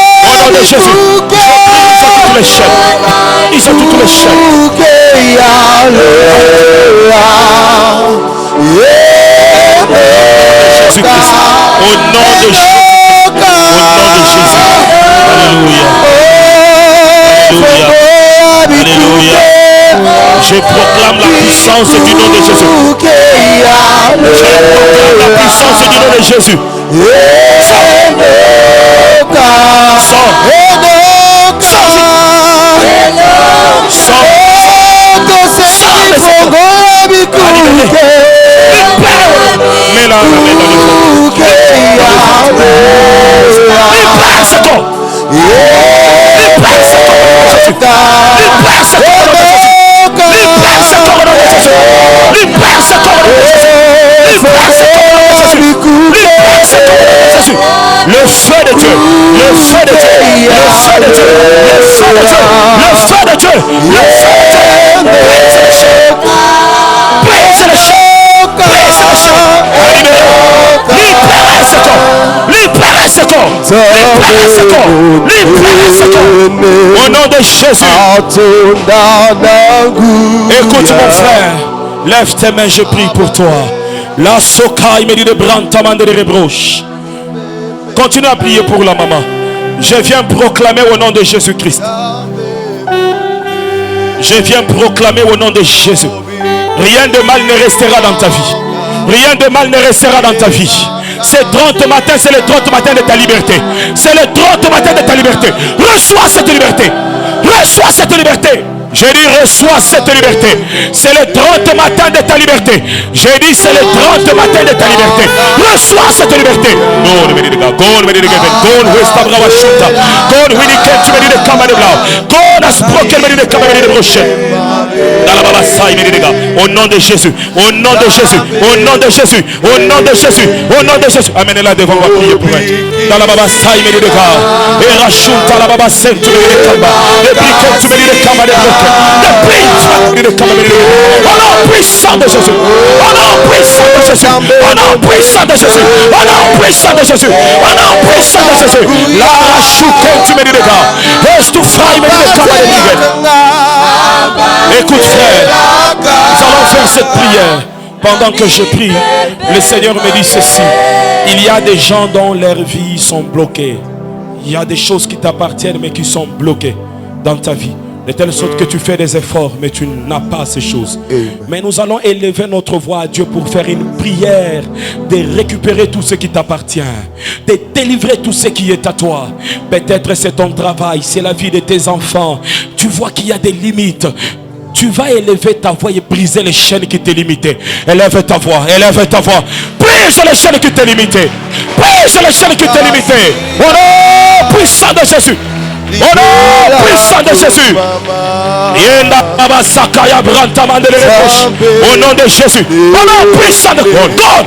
Au nom de Jésus, ils sont toutes les chaînes. Jésus-Christ, au nom de Jésus, alléluia, alléluia. Je proclame la puissance du nom de Jésus. Je proclame la puissance du nom de Jésus. Le feu de Dieu, le feu de Dieu, le feu de Dieu, le feu de Dieu, le feu de Dieu, le feu de Dieu, brise le choc, brise le choc, brise le choc, libérez ce corps, libérez ce corps, libérez ce corps, libérez ce corps, au nom de Jésus. Écoute mon frère, lève tes mains, je prie pour toi. La soca, il me dit de brantaman de rebroche. Continue à prier pour la maman. Je viens proclamer au nom de Jésus-Christ. Je viens proclamer au nom de Jésus. Rien de mal ne restera dans ta vie. Rien de mal ne restera dans ta vie. C'est 30 matin, c'est le 30 matin de ta liberté. C'est le 30 matin de ta liberté. Reçois cette liberté. Reçois cette liberté. J'ai dit reçois cette liberté. C'est le 30 matin de ta liberté. J'ai dit c'est le 30 matin de ta liberté. Reçois cette liberté. Au nom de Jésus, au nom de Jésus, au nom de Jésus, au nom de Jésus, au nom de Jésus. Amenez-la devant, on va prier pour elle. Dans la baba saï me dit de gars. Et rachunta la baba sainte tu me dit de kamba. Et briquet tu me dis de kamba de bloquer. De prince tu me dis de kamba de bloquer. Au nom puissant de Jésus. Au nom puissant de Jésus. Au nom puissant de Jésus. Au nom puissant de Jésus. Au nom puissant de Jésus. La rachunta tu me dis de gars. Et je te fraye me dit de kamba de bloquer. Écoute frère, nous allons faire cette prière. Pendant que je prie, le Seigneur me dit ceci. Il y a des gens dont leurs vies sont bloquées. Il y a des choses qui t'appartiennent mais qui sont bloquées dans ta vie. De telle sorte que tu fais des efforts mais tu n'as pas ces choses. Mais nous allons élever notre voix à Dieu pour faire une prière de récupérer tout ce qui t'appartient, de délivrer tout ce qui est à toi. Peut-être c'est ton travail, c'est la vie de tes enfants. Tu vois qu'il y a des limites. Tu vas élever ta voix et briser les chaînes qui te limitaient. Élève ta voix, élève ta voix. Brise les chaînes qui te limitaient. Brise les chaînes qui te limitaient. Au nom puissant de Jésus. Au nom puissant de Jésus. Au nom de Jésus. Au nom puissant de God.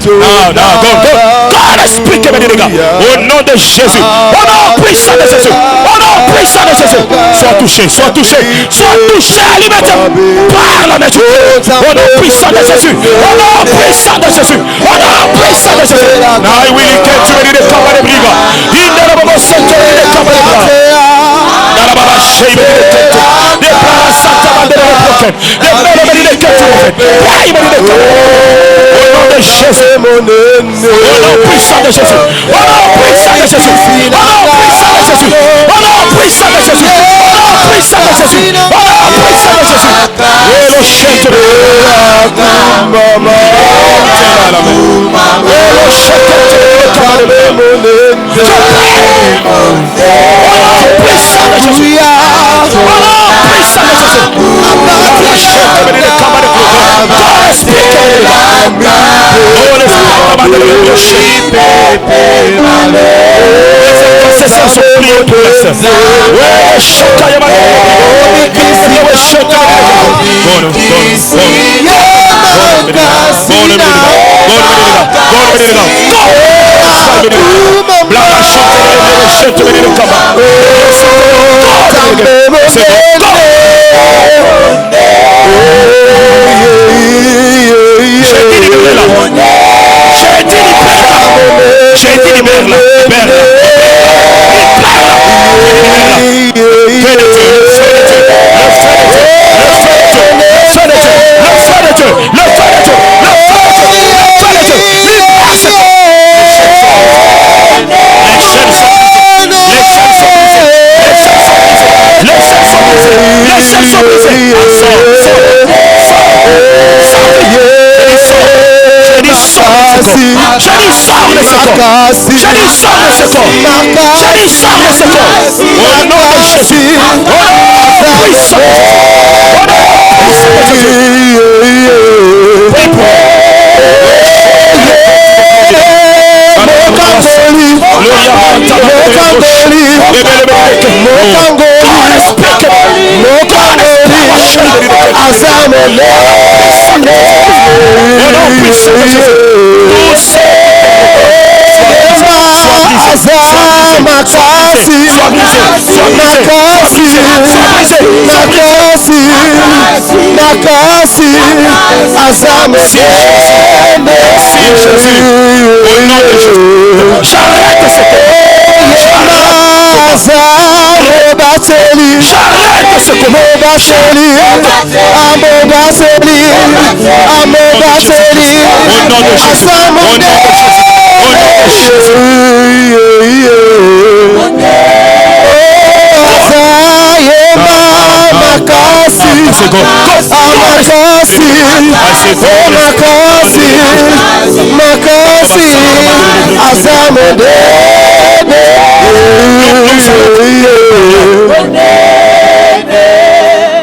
God, explique mes dégâts. Au nom de Jésus. Au nom puissant de Jésus. Au nom puissant de Jésus. Sois touché, sois touché. Sois touché à liberté. Parle à mes Dieu. Au nom puissant de Jésus. Au nom puissant de Jésus. Au nom puissant de Jésus. Now we can to the cover the river. In the name of Satan, the cover the river. Dans la baba shame the tent. The para santa man the broken. The melody the tent. Why me the cover? Au nom de Jésus. Au nom puissant de Jésus. Au nom puissant de Jésus. Au nom puissant de Jésus. Au nom puissant de Jésus. Au nom puissance de Jésus. Par la puissance de Jésus. Et le chef de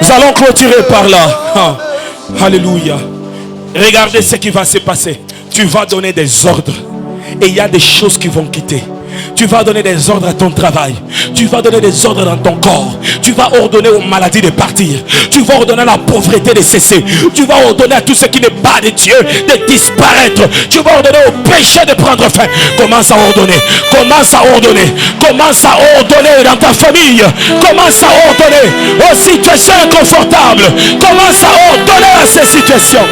Nous allons clôturer par là. Alléluia. Regardez ce qui va se passer. Tu vas donner des ordres. Et il y a des choses qui vont quitter. Tu vas donner des ordres à ton travail. Tu vas donner des ordres dans ton corps. Tu vas ordonner aux maladies de partir. Tu vas ordonner à la pauvreté de cesser. Tu vas ordonner à tout ce qui n'est pas de Dieu de disparaître. Tu vas ordonner au péché de prendre fin. Commence à ordonner. Commence à ordonner. Commence à ordonner dans ta famille. Commence à ordonner aux situations inconfortables. Commence à ordonner à ces situations.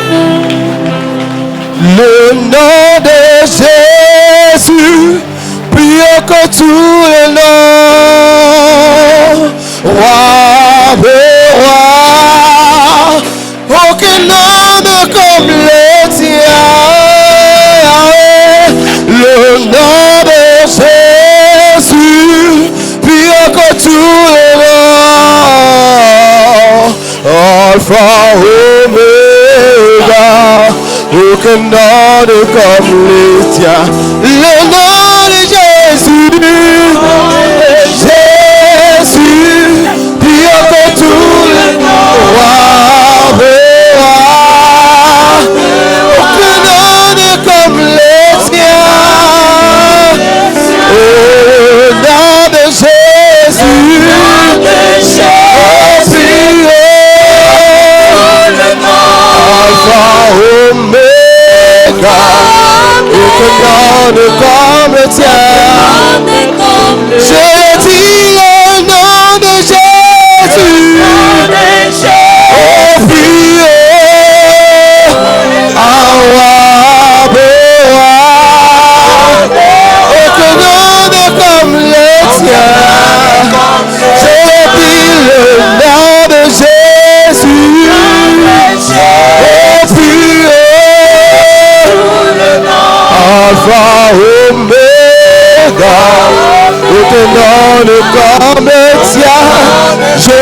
Le nom de Jésus, plus que tous les noms, roi des rois, aucun nom comme le tien. Le nom de Jésus, plus que tous les noms, Alpha Omega, aucun nom comme le tien. Le nom de Jésus, Jésus, Dieu que tous les rois, aucun nom comme le tien. Au nom de Jésus, Alpha Omega, aucun nom comme le tien. Je dis le nom de Jésus, oh plus haut, aucun nom comme le tien. Je dis le nom de Jésus, oh plus haut, Alpha Omega, aucun nom comme le tien. Je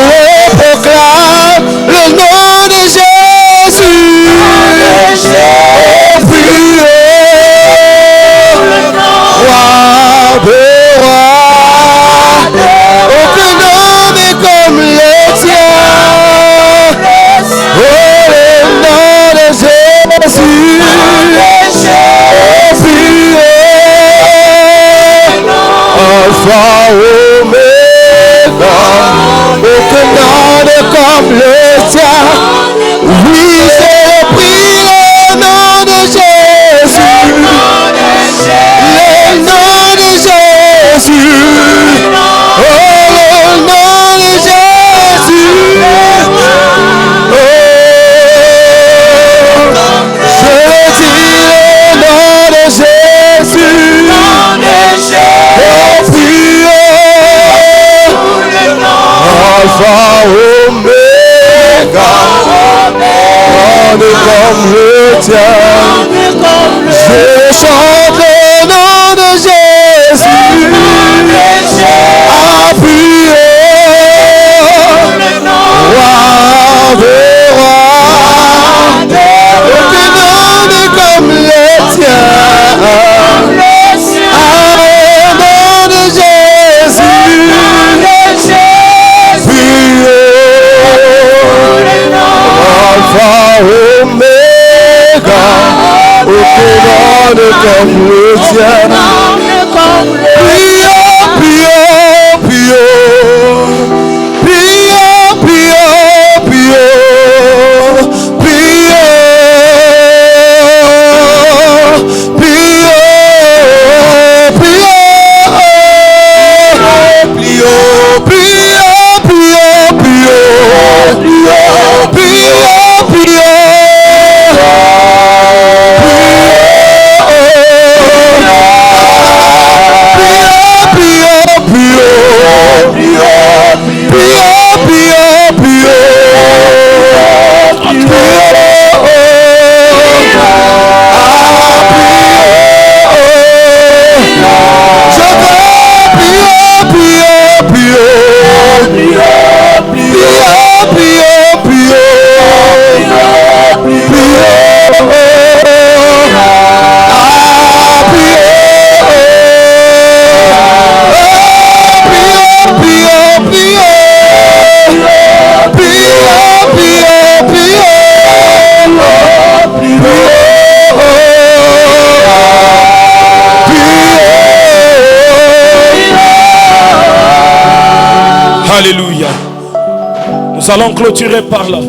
comme le tien. Je chante le nom de Jésus. Appuyé, roi de rois. Aucun nom n'est comme le tien. Oméga, aucun nom comme le tien. Pio, pio, pio, pio, pio, pio, pio, pio, pio, pio, pio, pio, pio, pio. Alléluia. Nous allons clôturer par là.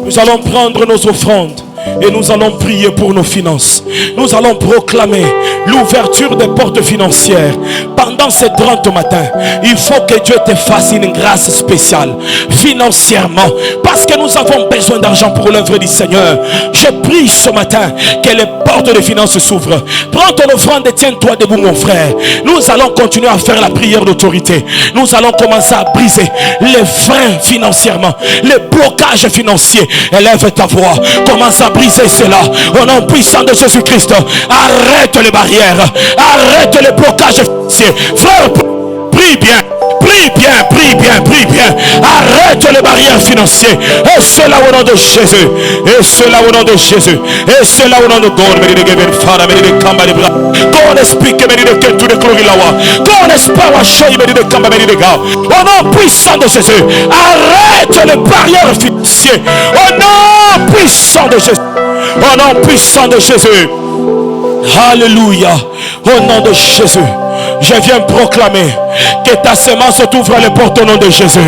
Nous allons prendre nos offrandes et nous allons prier pour nos finances. Nous allons proclamer l'ouverture des portes financières. Pendant ces 30 matins, il faut que Dieu te fasse une grâce spéciale financièrement, parce que nous avons besoin d'argent pour l'œuvre du Seigneur. Je prie ce matin que les portes de finances s'ouvrent. Prends ton offrande et tiens-toi debout, mon frère. Nous allons continuer à faire la prière d'autorité. Nous allons commencer à briser les freins financièrement, les blocages financiers. Élève ta voix, commence à briser cela au nom puissant de Jésus-Christ. Arrête les barrières, arrête les blocages financiers. Frère, prie bien. Prie bien, prie bien, prie bien. Arrête les barrières financières. Et cela au nom de Jésus. Et cela au nom de Jésus. Et cela au nom de God. God speak to the glory lawa. God power show you the kamba the God. Au nom puissant de Jésus. Arrête les barrières financières. Au nom puissant de Jésus. Au nom puissant de Jésus. Alléluia. Au nom de Jésus. Je viens proclamer que ta semence t'ouvre les portes au nom de Jésus.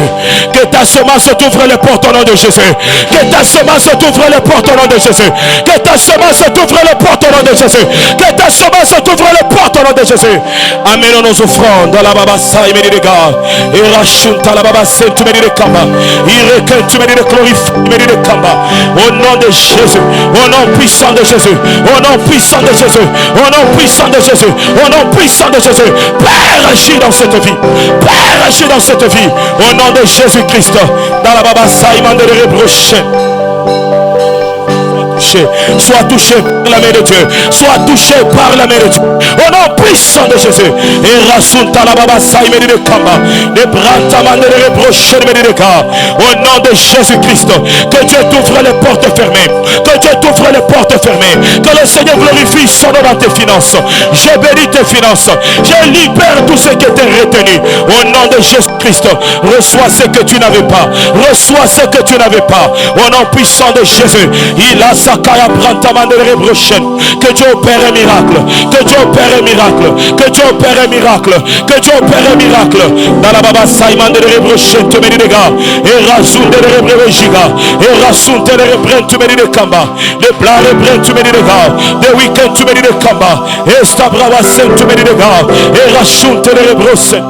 Que ta semence t'ouvre les portes au nom de Jésus. Que ta semence t'ouvre les portes au nom de Jésus. Que ta semence t'ouvre les portes au nom de Jésus. Que ta semence t'ouvre les portes au nom de Jésus. Amène nos offrandes. La baba saï me dit et rachunta la baba saï tu me dis de kamba. Il recueille tu me dis de glorifie me dit de kamba. Au nom de Jésus. Au nom puissant de Jésus. Au nom puissant de Jésus. Au nom puissant de Jésus. Au nom puissant de Jésus. Père, agis dans cette vie. Père, agis dans cette vie. Au nom de Jésus-Christ. Dans la baba saïman de reprocher. Sois touché par la main de Dieu. Sois touché par la main de Dieu. Au nom puissant de Jésus. Et rasunta la baba saïme de kamba. Ne brantaman de reprocher de cas. Au nom de Jésus-Christ. Que Dieu t'ouvre les portes fermées. Que Dieu t'ouvre les portes fermées. Que le Seigneur glorifie son nom dans tes finances. Je bénis tes finances. Je libère tout ce qui était retenu. Au nom de Jésus-Christ. Reçois ce que tu n'avais pas. Reçois ce que tu n'avais pas. Au nom puissant de Jésus. Il a sa kaya brantaman de reprocher. Que Dieu opère un miracle. Que Dieu opère un miracle. Que Dieu opère un miracle. Que Dieu opère un miracle. Dans la baba saïman de reprocher. Tu me dis les gars. Et rasoun de reprocher. Et rasoun de reprendre. Tu me dis les kamba. Les plats reprendre. Tu me dis les gars. Les week-ends. Tu me dis les kamba. Et sta brava sen. Tu me dis les gars. Et rasoun de reprocher.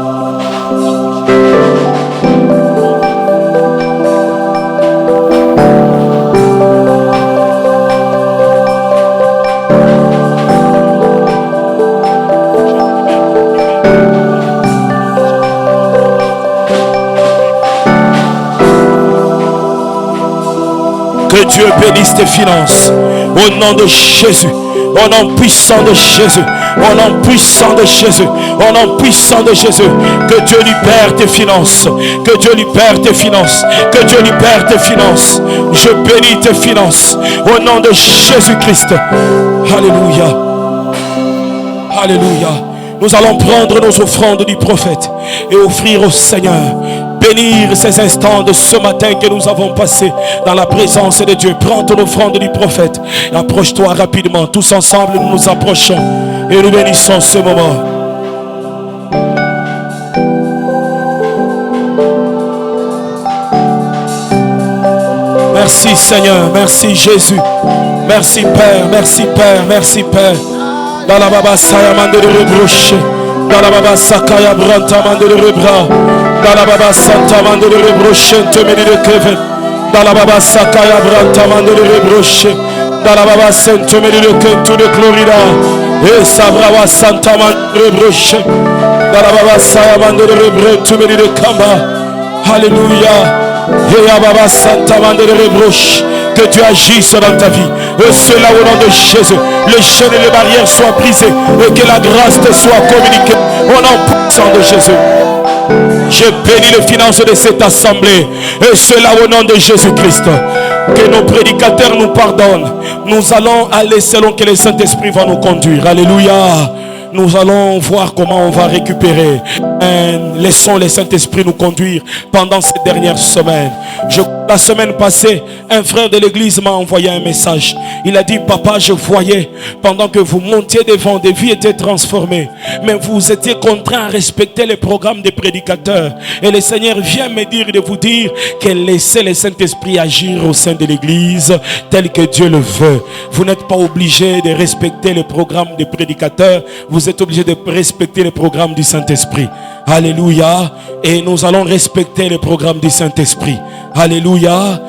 Que Dieu bénisse tes finances. Au nom de Jésus. Au nom puissant de Jésus. Au nom puissant de Jésus. Au nom puissant de Jésus. Que Dieu libère tes finances. Que Dieu libère tes finances. Que Dieu libère tes finances. Je bénis tes finances. Au nom de Jésus-Christ. Alléluia. Alléluia. Nous allons prendre nos offrandes du prophète et offrir au Seigneur. Bénir ces instants de ce matin que nous avons passé dans la présence de Dieu. Prends ton offrande du prophète et approche-toi rapidement. Tous ensemble, nous nous approchons et nous bénissons ce moment. Merci Seigneur, merci Jésus. Merci Père, merci Père, merci Père. Dans la baba sayamande de rebroche. Dans la baba sakaya brantamande de rebra. Dans la baba santamande de rebroche. Temeni de Kevin. Dans la baba sakaya brantamande de rebroche. Dans la baba santemeni de Kentu de Florida. Et sabrawa santamande de rebroche. Dans la baba sayamande de rebroche. Temeni de Kamba. Alléluia. Et la baba santamande de rebroche. Que Dieu agisse dans ta vie. Et cela au nom de Jésus. Les chaînes et les barrières soient brisées. Et que la grâce te soit communiquée. Au nom puissant de Jésus. Je bénis les finances de cette assemblée. Et cela au nom de Jésus-Christ. Que nos prédicateurs nous pardonnent. Nous allons aller selon que le Saint-Esprit va nous conduire. Alléluia. Nous allons voir comment on va récupérer. Laissons le Saint-Esprit nous conduire pendant ces dernières semaines. La semaine passée, un frère de l'église m'a envoyé un message. Il a dit: papa, je voyais pendant que vous montiez devant, des vies étaient transformées, mais vous étiez contraints à respecter les programmes des prédicateurs. Et le Seigneur vient me dire de vous dire que laissez le Saint-Esprit agir au sein de l'église tel que Dieu le veut. Vous n'êtes pas obligé de respecter les programmes des prédicateurs. Vous êtes obligé de respecter les programmes du Saint-Esprit. Alléluia. Et nous allons respecter les programmes du Saint-Esprit. Alléluia.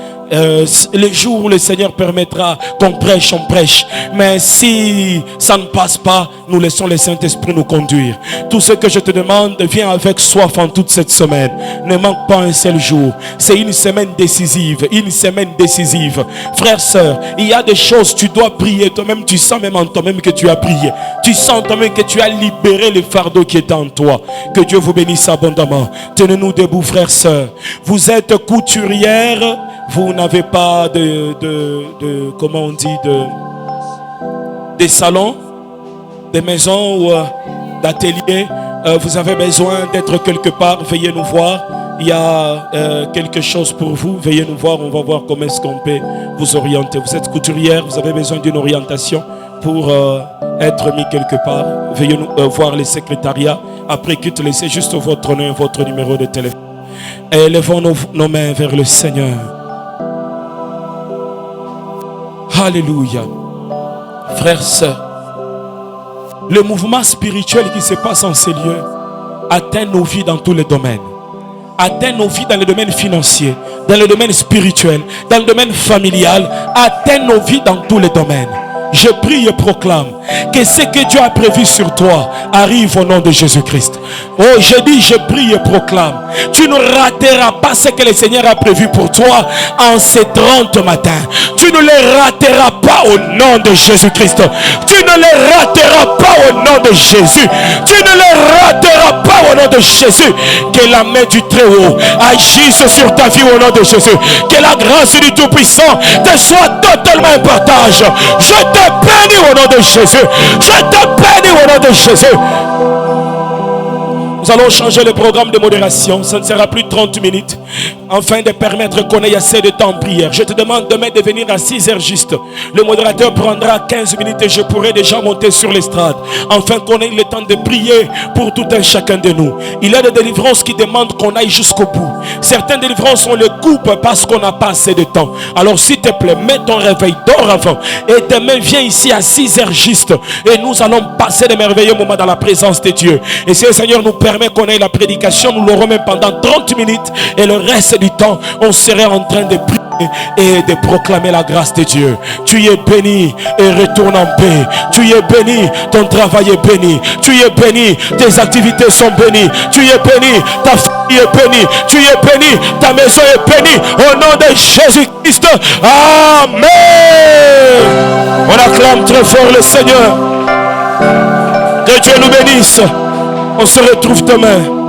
Les jours où le Seigneur permettra qu'on prêche, on prêche. Mais si ça ne passe pas, nous laissons le Saint-Esprit nous conduire. Tout ce que je te demande, viens avec soif en toute cette semaine. Ne manque pas un seul jour. C'est une semaine décisive. Une semaine décisive. Frères, sœurs, il y a des choses, tu dois prier toi-même. Tu sens même en toi-même que tu as prié. Tu sens toi-même que tu as libéré le fardeau qui est en toi. Que Dieu vous bénisse abondamment. Tenez-nous debout, frères, sœurs. Vous êtes couturière. Vous n'avez pas comment on dit, des salons, des maisons ou d'ateliers. Vous avez besoin d'être quelque part, veuillez nous voir. Il y a quelque chose pour vous, veuillez nous voir. On va voir comment est-ce qu'on peut vous orienter. Vous êtes couturière, vous avez besoin d'une orientation pour être mis quelque part. Veuillez nous voir les secrétariats. Après quitte, laissez juste votre nom et votre numéro de téléphone. Et élevons nos mains vers le Seigneur. Alléluia. Frères, sœurs, le mouvement spirituel qui se passe en ces lieux atteint nos vies dans tous les domaines. Atteint nos vies dans le domaine financier, dans le domaine spirituel, dans le domaine familial. Atteint nos vies dans tous les domaines. Je prie et proclame que ce que Dieu a prévu sur toi arrive au nom de Jésus-Christ. Oh, je dis, je prie et proclame. Tu ne rateras pas ce que le Seigneur a prévu pour toi en ces 30 matins. Tu ne les rateras pas au nom de Jésus-Christ. Tu ne les rateras pas au nom de Jésus. Tu ne les rateras pas au nom de Jésus. Que la main du Très-Haut agisse sur ta vie au nom de Jésus. Que la grâce du Tout-Puissant te soit totalement un partage. Je te bénis au nom de Jésus. Je te bénis au nom de Jésus. Nous allons changer le programme de modération. Ça ne sera plus 30 minutes. Afin de permettre qu'on ait assez de temps en prière. Je te demande demain de venir à 6h juste. Le modérateur prendra 15 minutes et je pourrai déjà monter sur l'estrade. Afin qu'on ait le temps de prier pour tout un chacun de nous. Il y a des délivrances qui demandent qu'on aille jusqu'au bout. Certaines délivrances, on les coupe parce qu'on n'a pas assez de temps. Alors s'il te plaît, mets ton réveil, dors avant. Et demain, viens ici à 6h juste. Et nous allons passer de merveilleux moments dans la présence de Dieu. Et si le Seigneur nous permet permet qu'on ait la prédication, nous l'aurons même pendant 30 minutes. Et le reste du temps, on serait en train de prier et de proclamer la grâce de Dieu. Tu es béni et retourne en paix. Tu es béni, ton travail est béni. Tu es béni, tes activités sont bénies. Tu es béni, ta famille est bénie. Tu es béni, ta maison est bénie. Au nom de Jésus-Christ. Amen. On acclame très fort le Seigneur. Que Dieu nous bénisse. On se retrouve demain.